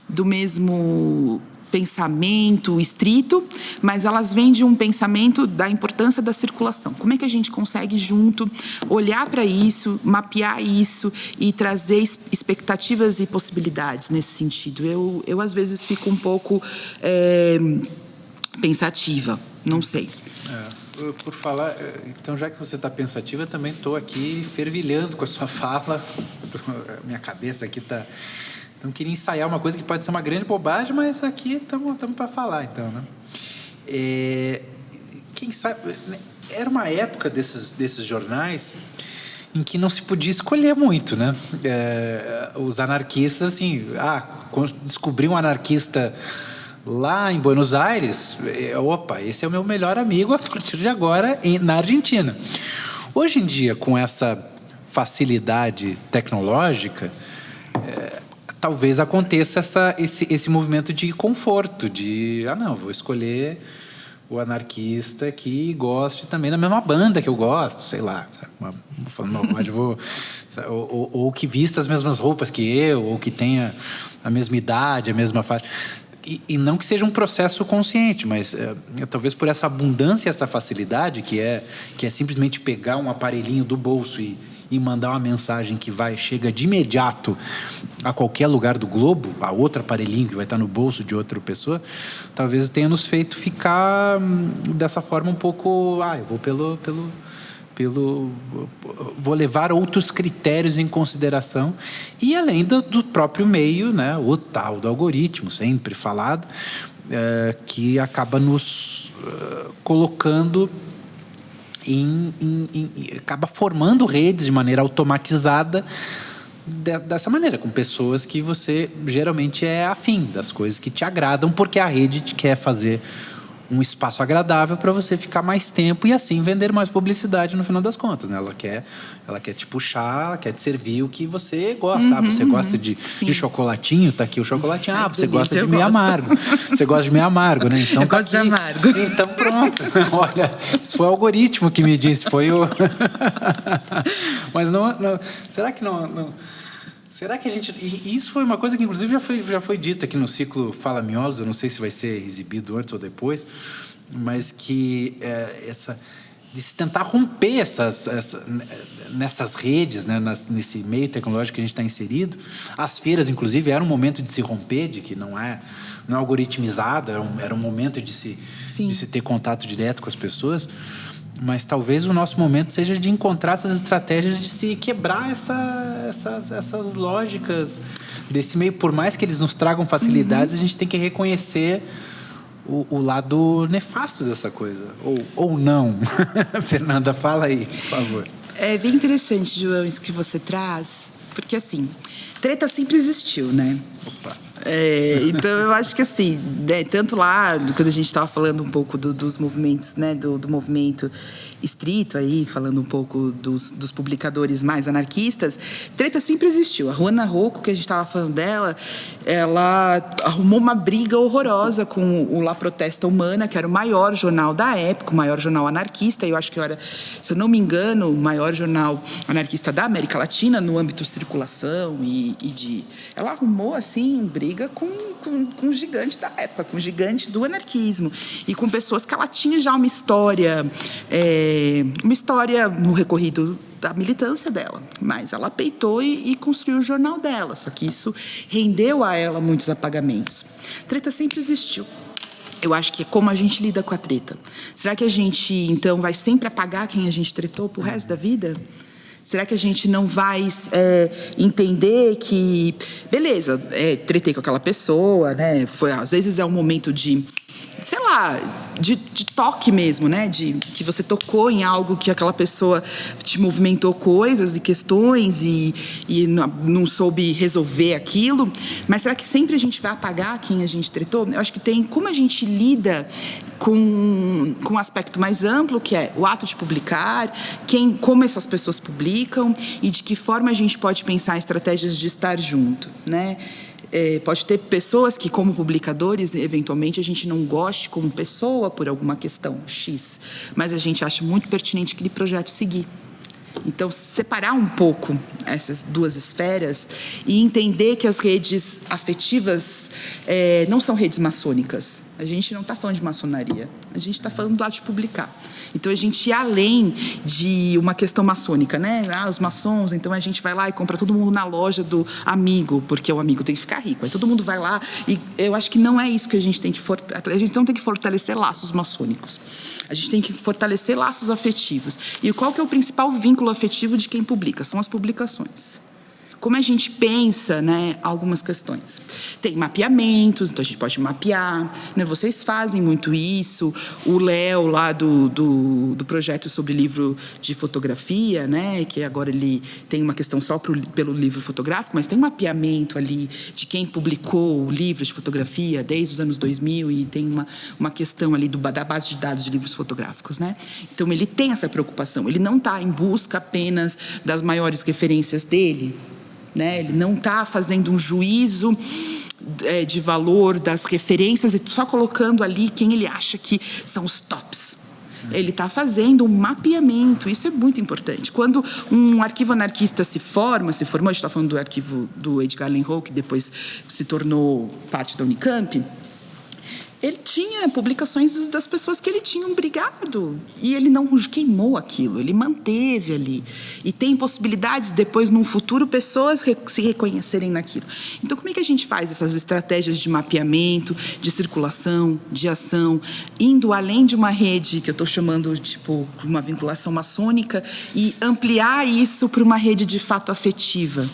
do mesmo pensamento estrito, mas elas vêm de um pensamento da importância da circulação. Como é que a gente consegue junto olhar para isso, mapear isso e trazer expectativas e possibilidades nesse sentido? Eu às vezes fico um pouco pensativa, não sei. Por falar, então já que você está pensativa, eu também estou aqui fervilhando com a sua fala, minha cabeça aqui está... Então, eu queria ensaiar uma coisa que pode ser uma grande bobagem, mas aqui estamos para falar, então, né? Quem sabe... Era uma época desses jornais em que não se podia escolher muito, né? Os anarquistas, assim... descobri um anarquista lá em Buenos Aires, opa, esse é o meu melhor amigo a partir de agora na Argentina. Hoje em dia, com essa facilidade tecnológica... talvez aconteça esse movimento de conforto, vou escolher o anarquista que goste também da mesma banda que eu gosto, sei lá, ou que vista as mesmas roupas que eu, ou que tenha a mesma idade, a mesma faixa. E não que seja um processo consciente, mas talvez por essa abundância, essa facilidade, que é simplesmente pegar um aparelhinho do bolso e e mandar uma mensagem que chega de imediato a qualquer lugar do globo, a outro aparelhinho que vai estar no bolso de outra pessoa, talvez tenha nos feito ficar dessa forma um pouco... eu vou vou levar outros critérios em consideração, e além do próprio meio, né, o tal do algoritmo, sempre falado, que acaba nos colocando acaba formando redes de maneira automatizada dessa maneira, com pessoas que você geralmente é afim das coisas que te agradam, porque a rede te quer fazer um espaço agradável para você ficar mais tempo e assim vender mais publicidade no final das contas, né? Ela quer te puxar, ela quer te servir o que você gosta. Você gosta de chocolatinho? Tá aqui o chocolatinho. Você gosta de meio amargo. Você gosta de meio amargo, né? Então, eu gosto de amargo. Então pronto. Olha, isso foi o algoritmo que me disse, foi o... Mas não... Será que não... Será que a gente... Isso foi uma coisa que, inclusive, já foi dita aqui no ciclo Fala Miolos, eu não sei se vai ser exibido antes ou depois, mas que de se tentar romper nessas redes, né, nesse meio tecnológico que a gente está inserido. As feiras, inclusive, era um momento de se romper, de que não é algoritmizado, era um momento de se ter contato direto com as pessoas. Mas talvez o nosso momento seja de encontrar essas estratégias de se quebrar essas lógicas desse meio. Por mais que eles nos tragam facilidades, a gente tem que reconhecer o lado nefasto dessa coisa. Ou não. Fernanda, fala aí, por favor. É bem interessante, João, isso que você traz. Porque, assim, treta sempre existiu, né? Opa. Então, eu acho que assim, né, tanto lá, quando a gente estava falando um pouco dos movimentos, né, do movimento estrito aí, falando um pouco dos publicadores mais anarquistas, treta sempre existiu. A Ruana Rocco, que a gente estava falando dela, ela arrumou uma briga horrorosa com o La Protesta Humana, que era o maior jornal da época, o maior jornal anarquista, e eu acho que era, se eu não me engano, o maior jornal anarquista da América Latina, no âmbito de circulação Ela arrumou, assim, briga com o gigante da época, com o gigante do anarquismo, e com pessoas que ela tinha já uma história no recorrido da militância dela, mas ela peitou e construiu o jornal dela, só que isso rendeu a ela muitos apagamentos. Treta sempre existiu. Eu acho que é como a gente lida com a treta. Será que a gente, então, vai sempre apagar quem a gente tretou pro resto da vida? Será que a gente não vai entender que, beleza, tretei com aquela pessoa, né? Às vezes é um momento de, sei lá, de toque mesmo, né? Que você tocou em algo que aquela pessoa te movimentou coisas e questões e não soube resolver aquilo. Mas será que sempre a gente vai apagar quem a gente tretou? Eu acho que tem como a gente lida com um aspecto mais amplo, que é o ato de publicar, como essas pessoas publicam e de que forma a gente pode pensar em estratégias de estar junto, né? Pode ter pessoas que, como publicadores, eventualmente a gente não goste como pessoa por alguma questão X, mas a gente acha muito pertinente aquele projeto seguir. Então, separar um pouco essas duas esferas e entender que as redes afetivas não são redes maçônicas. A gente não está falando de maçonaria, a gente está falando do ato de publicar. Então, a gente ir além de uma questão maçônica, né? Os maçons, então a gente vai lá e compra todo mundo na loja do amigo, porque o amigo tem que ficar rico. Aí todo mundo vai lá e eu acho que não é isso que a gente tem que fortalecer. A gente não tem que fortalecer laços maçônicos. A gente tem que fortalecer laços afetivos. E qual que é o principal vínculo afetivo de quem publica? São as publicações. Como a gente pensa, né, algumas questões. Tem mapeamentos, então a gente pode mapear, né, vocês fazem muito isso. O Léo, lá do projeto sobre livro de fotografia, né, que agora ele tem uma questão só pelo livro fotográfico, mas tem um mapeamento ali de quem publicou o livro de fotografia desde os anos 2000 e tem uma questão ali da base de dados de livros fotográficos, né? Então, ele tem essa preocupação. Ele não está em busca apenas das maiores referências dele, né? Ele não está fazendo um juízo de valor das referências e só colocando ali quem ele acha que são os tops. Ele está fazendo um mapeamento, isso é muito importante. Quando um arquivo anarquista se formou, a gente está falando do arquivo do Edgar Allan Poe, que depois se tornou parte da Unicamp, ele tinha publicações das pessoas que ele tinha brigado. E ele não queimou aquilo, ele manteve ali. E tem possibilidades, depois, num futuro, pessoas se reconhecerem naquilo. Então, como é que a gente faz essas estratégias de mapeamento, de circulação, de ação, indo além de uma rede, que eu estou chamando, tipo, uma vinculação maçônica, e ampliar isso para uma rede de fato afetiva,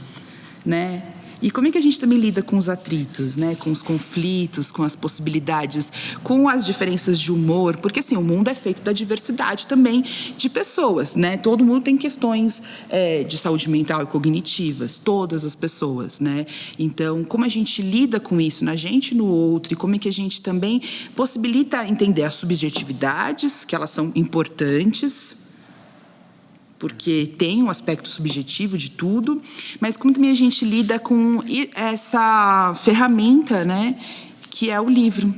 né? E como é que a gente também lida com os atritos, né? Com os conflitos, com as possibilidades, com as diferenças de humor? Porque, assim, o mundo é feito da diversidade também de pessoas, né? Todo mundo tem questões de saúde mental e cognitivas, todas as pessoas, né? Então, como a gente lida com isso na gente e no outro, e como é que a gente também possibilita entender as subjetividades, que elas são importantes, porque tem um aspecto subjetivo de tudo, mas como também a gente lida com essa ferramenta, né, que é o livro,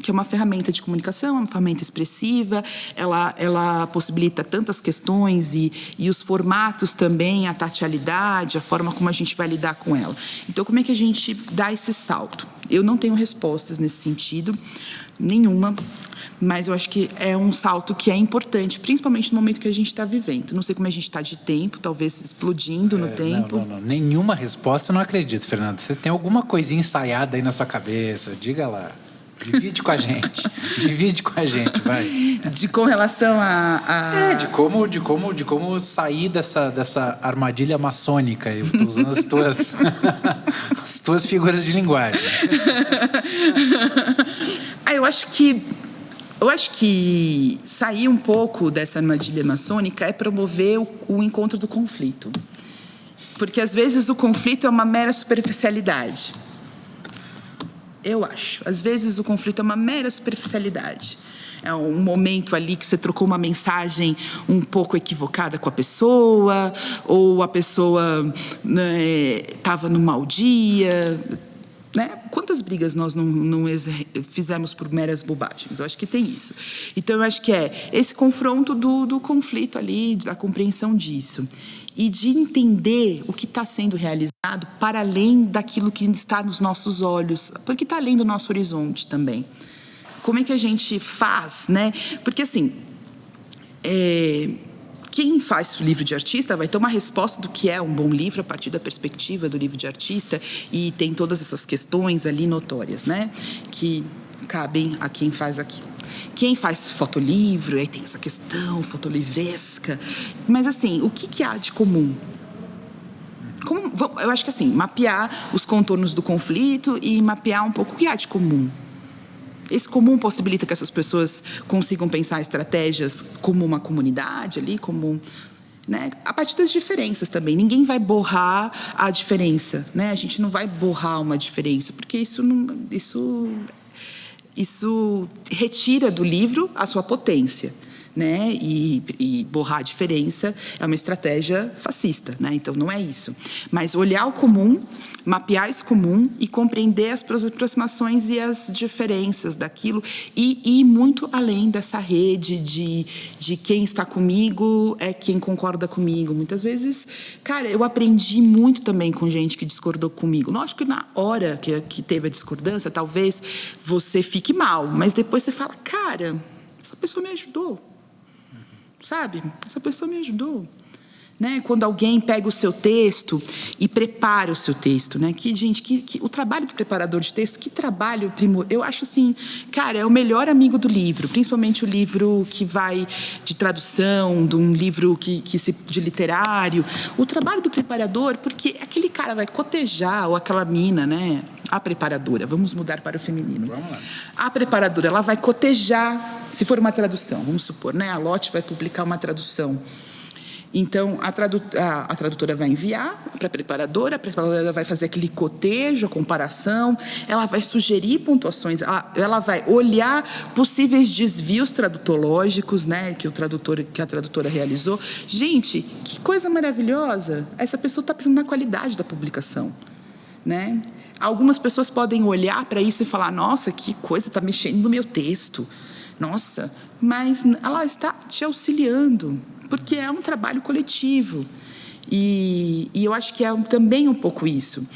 que é uma ferramenta de comunicação, uma ferramenta expressiva, ela possibilita tantas questões e os formatos também, a tatilidade, a forma como a gente vai lidar com ela. Então, como é que a gente dá esse salto? Eu não tenho respostas nesse sentido, nenhuma, mas eu acho que é um salto que é importante, principalmente no momento que a gente está vivendo. Não sei como a gente está de tempo, talvez explodindo no tempo. Não. Nenhuma resposta, eu não acredito, Fernanda. Você tem alguma coisinha ensaiada aí na sua cabeça? Diga lá. Divide com a gente. Divide com a gente, vai. Com relação a... De como sair dessa armadilha maçônica. Eu estou usando as tuas figuras de linguagem. Eu acho que sair um pouco dessa armadilha maçônica é promover o encontro do conflito. Porque, às vezes, o conflito é uma mera superficialidade. Eu acho. Às vezes, o conflito é uma mera superficialidade. É um momento ali que você trocou uma mensagem um pouco equivocada com a pessoa, ou a pessoa estava num mau dia, né? Quantas brigas nós não fizemos por meras bobagens? Eu acho que tem isso. Então, eu acho que é esse confronto do conflito ali, da compreensão disso. E de entender o que está sendo realizado para além daquilo que está nos nossos olhos, porque está além do nosso horizonte também. Como é que a gente faz, né? Porque, assim, quem faz livro de artista vai ter uma resposta do que é um bom livro a partir da perspectiva do livro de artista, e tem todas essas questões ali notórias, né? Que cabem a quem faz aquilo. Quem faz fotolivro, aí tem essa questão fotolivresca. Mas, assim, o que há de comum? Eu acho que, assim, mapear os contornos do conflito e mapear um pouco o que há de comum. Esse comum possibilita que essas pessoas consigam pensar estratégias como uma comunidade ali, como, né, a partir das diferenças também. Ninguém vai borrar a diferença, né? A gente não vai borrar uma diferença, porque isso retira do livro a sua potência, né? E borrar a diferença é uma estratégia fascista, né? Então, não é isso. Mas olhar o comum, mapear esse comum e compreender as aproximações e as diferenças daquilo e ir muito além dessa rede de quem está comigo é quem concorda comigo. Muitas vezes, cara, eu aprendi muito também com gente que discordou comigo. Lógico que na hora que teve a discordância, talvez você fique mal, mas depois você fala, cara, essa pessoa me ajudou. Sabe? Essa pessoa me ajudou. Né? Quando alguém pega o seu texto e prepara o seu texto, né? O trabalho do preparador de texto, que trabalho eu acho assim, cara, é o melhor amigo do livro, principalmente o livro que vai de tradução, de um livro de literário. O trabalho do preparador, porque aquele cara vai cotejar, ou aquela mina, né? A preparadora, vamos mudar para o feminino. Vamos lá. A preparadora, ela vai cotejar, se for uma tradução, vamos supor, né? A Lotte vai publicar uma tradução. Então, a tradutora vai enviar para a preparadora vai fazer aquele cotejo, a comparação, ela vai sugerir pontuações, ela vai olhar possíveis desvios tradutológicos, né, que a tradutora realizou. Gente, que coisa maravilhosa! Essa pessoa está pensando na qualidade da publicação, né? Algumas pessoas podem olhar para isso e falar, nossa, que coisa, está mexendo no meu texto. Nossa, mas ela está te auxiliando, porque é um trabalho coletivo. E eu acho que é também um pouco isso.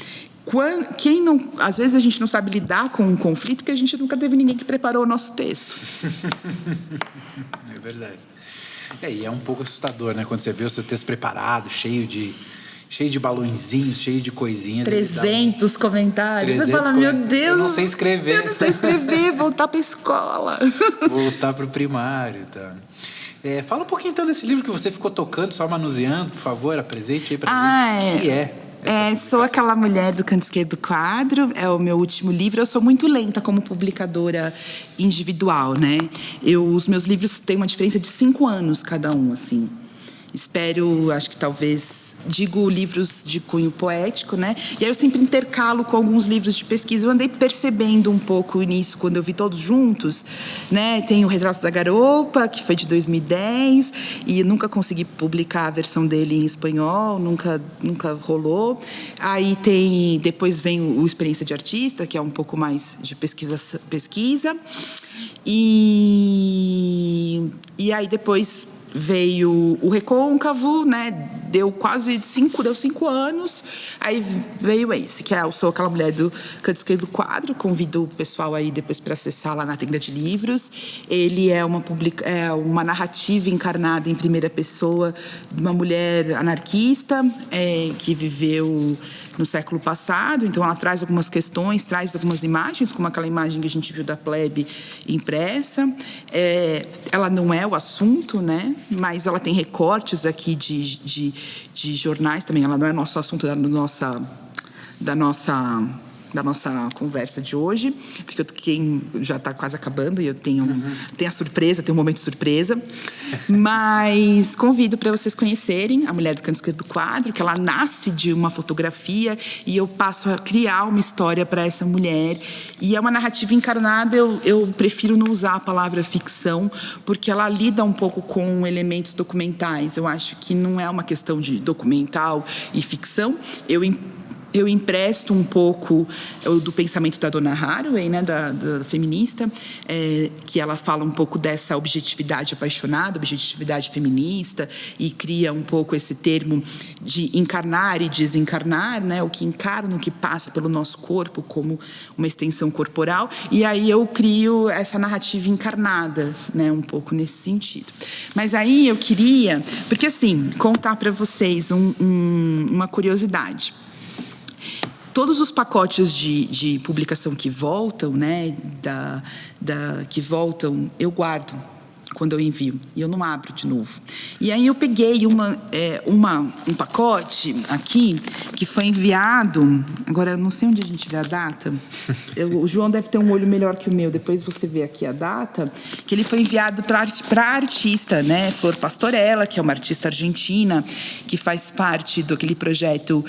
Quem não, às vezes a gente não sabe lidar com um conflito porque a gente nunca teve ninguém que preparou o nosso texto. É verdade. E é um pouco assustador, né? Quando você vê o seu texto preparado, cheio de balõezinhos, cheio de coisinhas. 300 comentários. Você fala, meu Deus, eu não sei escrever. Eu não sei escrever, voltar para a escola. Voltar para o primário, tá? Fala um pouquinho então desse livro que você ficou tocando, só manuseando, por favor, apresente aí pra gente. O que é? Sou aquela mulher do canto esquerdo do quadro, é o meu último livro. Eu sou muito lenta como publicadora individual, né? Os meus livros têm uma diferença de 5 anos cada um, assim. Espero, acho que talvez, digo livros de cunho poético, né? E aí eu sempre intercalo com alguns livros de pesquisa. Eu andei percebendo um pouco nisso quando eu vi todos juntos, né? Tem o Retratos da Garopa, que foi de 2010, e nunca consegui publicar a versão dele em espanhol, nunca rolou. Aí depois vem o Experiência de Artista, que é um pouco mais de pesquisa. E aí depois veio o Recôncavo, né? Deu 5 anos. Aí veio esse, que Sou Aquela Mulher do Canto Esquerdo do Quadro. Convido o pessoal aí depois para acessar lá na Tenda de Livros. Ele é uma narrativa encarnada em primeira pessoa de uma mulher anarquista que viveu no século passado. Então, ela traz algumas questões, traz algumas imagens, como aquela imagem que a gente viu da plebe impressa. Ela não é o assunto, né? Mas ela tem recortes aqui de jornais também. Ela não é nosso assunto da nossa conversa de hoje, porque já está quase acabando e eu tenho a surpresa, tem um momento de surpresa. Mas convido para vocês conhecerem A Mulher do Canto Esquerdo do Quadro, que ela nasce de uma fotografia e eu passo a criar uma história para essa mulher. E é uma narrativa encarnada. Eu prefiro não usar a palavra ficção, porque ela lida um pouco com elementos documentais. Eu acho que não é uma questão de documental e ficção. Eu empresto um pouco do pensamento da Donna Haraway, né, da feminista, que ela fala um pouco dessa objetividade apaixonada, objetividade feminista, e cria um pouco esse termo de encarnar e desencarnar, né, o que encarna, o que passa pelo nosso corpo como uma extensão corporal. E aí eu crio essa narrativa encarnada, né, um pouco nesse sentido. Mas aí eu queria, porque assim, contar para vocês uma curiosidade. Todos os pacotes de publicação que voltam, né, que voltam, eu guardo quando eu envio, e eu não abro de novo. E aí eu peguei um pacote aqui, que foi enviado, agora eu não sei onde a gente vê a data, o João deve ter um olho melhor que o meu, depois você vê aqui a data, que ele foi enviado para a artista, né, Flor Pastorella, que é uma artista argentina, que faz parte daquele projeto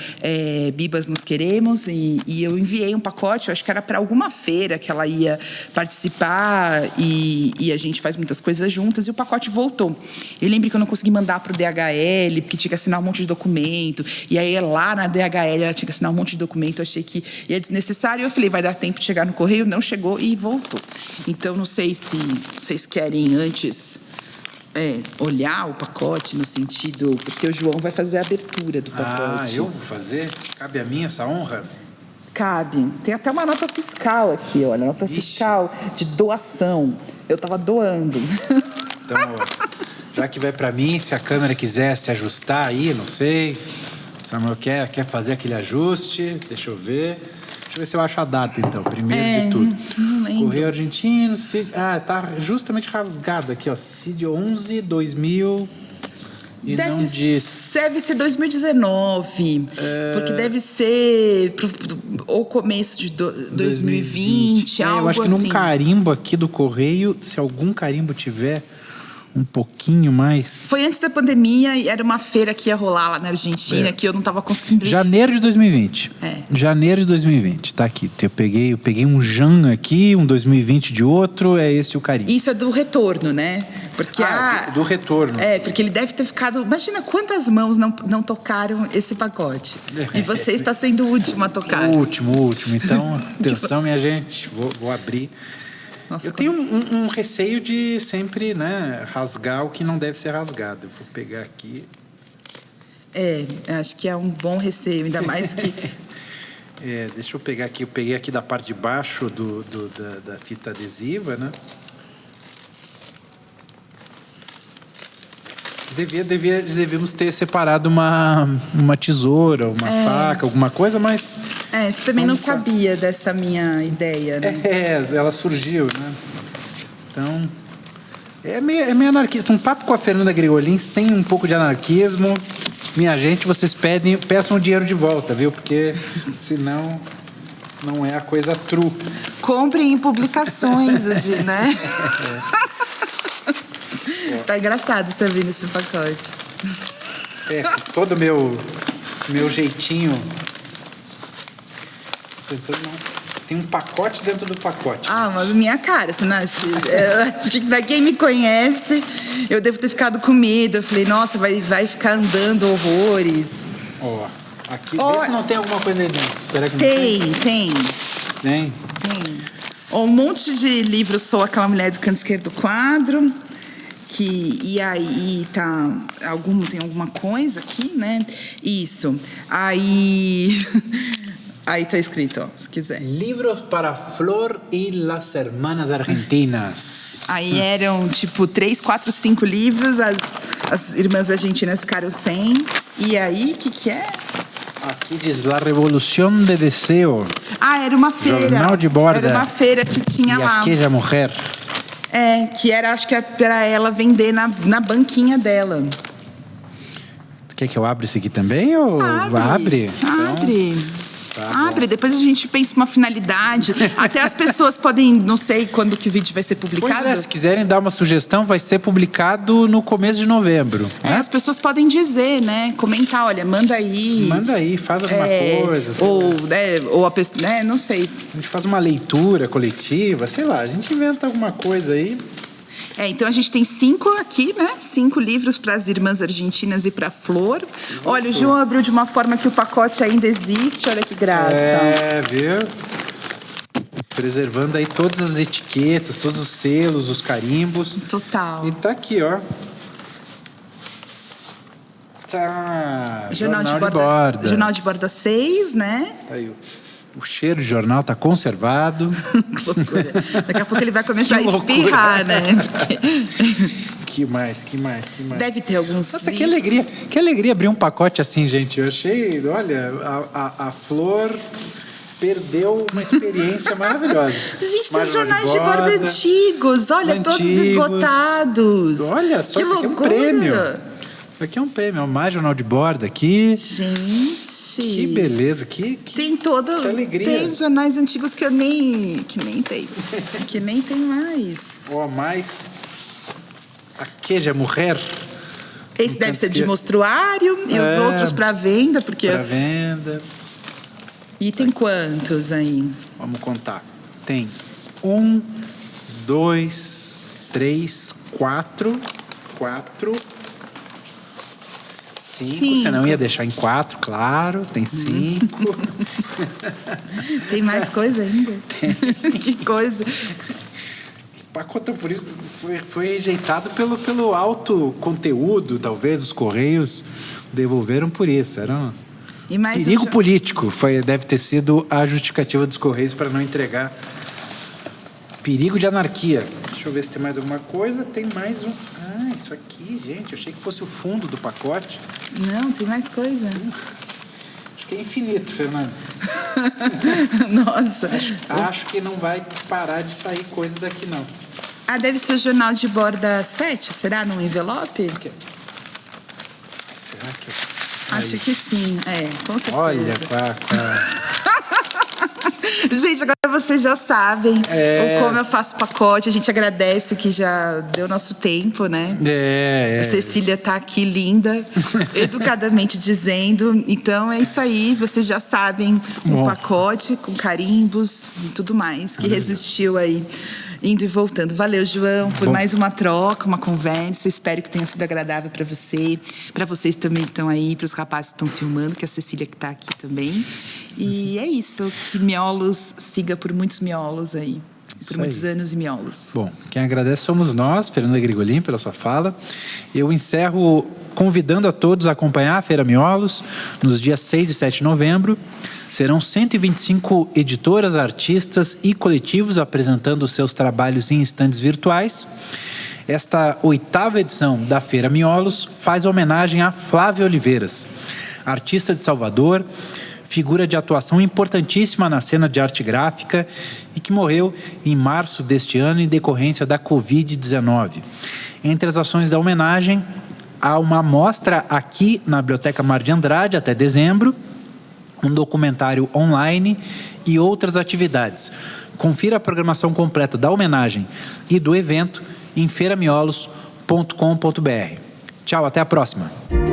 Bibas Nos Queremos, e eu enviei um pacote, eu acho que era para alguma feira que ela ia participar, e a gente faz muitas coisas juntas, e o pacote voltou. Eu lembro que eu não consegui mandar para o DHL, porque tinha que assinar um monte de documento, e aí lá na DHL ela tinha que assinar um monte de documento, eu achei que ia desnecessário, e eu falei, vai dar tempo de chegar no correio, não chegou e voltou. Então, não sei se vocês querem antes olhar o pacote no sentido, porque o João vai fazer a abertura do pacote. Eu vou fazer? Cabe a mim essa honra? Cabe. Tem até uma nota fiscal aqui, olha, nota fiscal de doação. Eu estava doando. Então, já que vai para mim, se a câmera quiser se ajustar aí, não sei. Samuel quer fazer aquele ajuste, deixa eu ver se eu acho a data, então, primeiro de tudo. Não lembro. Correio Argentino, tá justamente rasgado aqui, ó, CID 11/2000 e não diz. Deve ser 2019, porque deve ser ou começo de 2020, algo assim. Eu acho que num carimbo aqui do correio, se algum carimbo tiver um pouquinho mais... Foi antes da pandemia e era uma feira que ia rolar lá na Argentina, que eu não estava conseguindo... Janeiro de 2020. Janeiro de 2020, tá aqui. Eu peguei um Jan aqui, um 2020 de outro, é esse o carimbo. Isso é do retorno, né? Porque do retorno. Porque ele deve ter ficado... Imagina quantas mãos não tocaram esse pacote. E você está sendo o último a tocar. O último. Então, atenção, minha gente. Vou abrir... Nossa, eu tenho um receio de sempre, né, rasgar o que não deve ser rasgado. Eu vou pegar aqui. Acho que é um bom receio, ainda mais que... Deixa eu pegar aqui. Eu peguei aqui da parte de baixo da fita adesiva, né? Devíamos ter separado uma tesoura, uma faca, alguma coisa, mas... Você também não sabia dessa minha ideia, né? Ela surgiu, né? Então, é meio anarquista. Um papo com a Fernanda Grigolin sem um pouco de anarquismo. Minha gente, vocês peçam o dinheiro de volta, viu? Porque senão não é a coisa true. Comprem em publicações, né? Tá engraçado você vir nesse pacote. Todo meu jeitinho. Tem um pacote dentro do pacote. Mas minha cara, você não acha acho que pra quem me conhece, eu devo ter ficado com medo. Eu falei, nossa, vai ficar andando horrores. Aqui, vê se não tem alguma coisa aí dentro. Será que não tem? Tem. Um monte de livros. Sou aquela mulher do canto esquerdo do quadro. E aí tem alguma coisa aqui, né? Isso. Aí tá escrito, se quiser. Livros para Flor e las hermanas argentinas. Aí eram, 3, 4, 5 livros. As irmãs argentinas ficaram sem. E aí, o que é? Aqui diz La Revolución de Deseo. Era uma feira. Jornal de borda. Era uma feira que tinha lá. E aquella mujer. Que era, acho que para ela vender na banquinha dela. Quer que eu abra esse aqui também? Ou abre? Abre. Abre, depois a gente pensa uma finalidade. Até as pessoas podem, não sei quando que o vídeo vai ser publicado. Se quiserem dar uma sugestão, vai ser publicado no começo de novembro. Né? As pessoas podem dizer, né? Comentar, olha, manda aí. Faz alguma coisa. Ou a pessoa, né? Não sei. A gente faz uma leitura coletiva, sei lá, a gente inventa alguma coisa aí. Então a gente tem 5 aqui, né? 5 livros para as irmãs argentinas e para Flor. Olha, o João abriu de uma forma que o pacote ainda existe. Olha que graça. Viu? Preservando aí todas as etiquetas, todos os selos, os carimbos. Total. E tá aqui, ó. Jornal de borda. Jornal de borda 6, né? Tá aí, o cheiro de jornal tá conservado. Que loucura. Daqui a pouco ele vai começar a espirrar, né? Que mais? Deve ter alguns... Nossa, que alegria abrir um pacote assim, gente. Eu achei, olha, a Flor perdeu uma experiência maravilhosa. Gente, tem jornais de borda antigos. Olha, todos esgotados. Olha só, que isso aqui é um prêmio. Isso aqui é um prêmio, mais jornal de borda aqui. Gente... Que beleza, tem todo, que alegria. Tem jornais antigos que nem tem. Que nem tem mais. Mais aquella mujer. Esse deve ser de mostruário e os outros para venda, porque... Para venda. E tem quantos aí? Vamos contar. Tem 1, 2, 3, 4. 5, você não ia deixar em 4, claro. Tem 5. Tem mais coisa ainda? Que coisa. Pacotão, por isso foi rejeitado pelo alto conteúdo, talvez os Correios devolveram por isso. Era perigo político. Deve ter sido a justificativa dos Correios para não entregar. Perigo de anarquia. Deixa eu ver se tem mais alguma coisa. Tem mais um. Isso aqui, gente. Eu achei que fosse o fundo do pacote. Não, tem mais coisa. Acho que é infinito, Fernanda. Nossa. Acho que não vai parar de sair coisa daqui, não. Deve ser o jornal de borda 7. Será num envelope? Será que... Acho que sim. Com certeza. Olha, Gente, agora vocês já sabem como eu faço pacote. A gente agradece que já deu nosso tempo, né? A Cecília tá aqui linda, educadamente dizendo. Então é isso aí, vocês já sabem o pacote com carimbos e tudo mais que resistiu aí. Indo e voltando. Valeu, João, por mais uma troca, uma conversa. Espero que tenha sido agradável para você, para vocês também que estão aí, para os rapazes que estão filmando, que a Cecília que está aqui também. E é isso. Que Miolos siga por muitos miolos aí. por muitos anos em Miolos. Bom, quem agradece somos nós, Fernanda Grigolin, pela sua fala. Eu encerro convidando a todos a acompanhar a Feira Miolos nos dias 6 e 7 de novembro. Serão 125 editoras, artistas e coletivos apresentando seus trabalhos em estandes virtuais. Esta 8ª edição da Feira Miolos faz homenagem a Flávia Oliveiras, artista de Salvador, figura de atuação importantíssima na cena de arte gráfica e que morreu em março deste ano em decorrência da Covid-19. Entre as ações da homenagem, há uma mostra aqui na Biblioteca Mar de Andrade até dezembro, um documentário online e outras atividades. Confira a programação completa da homenagem e do evento em feiramiolos.com.br. Tchau, até a próxima!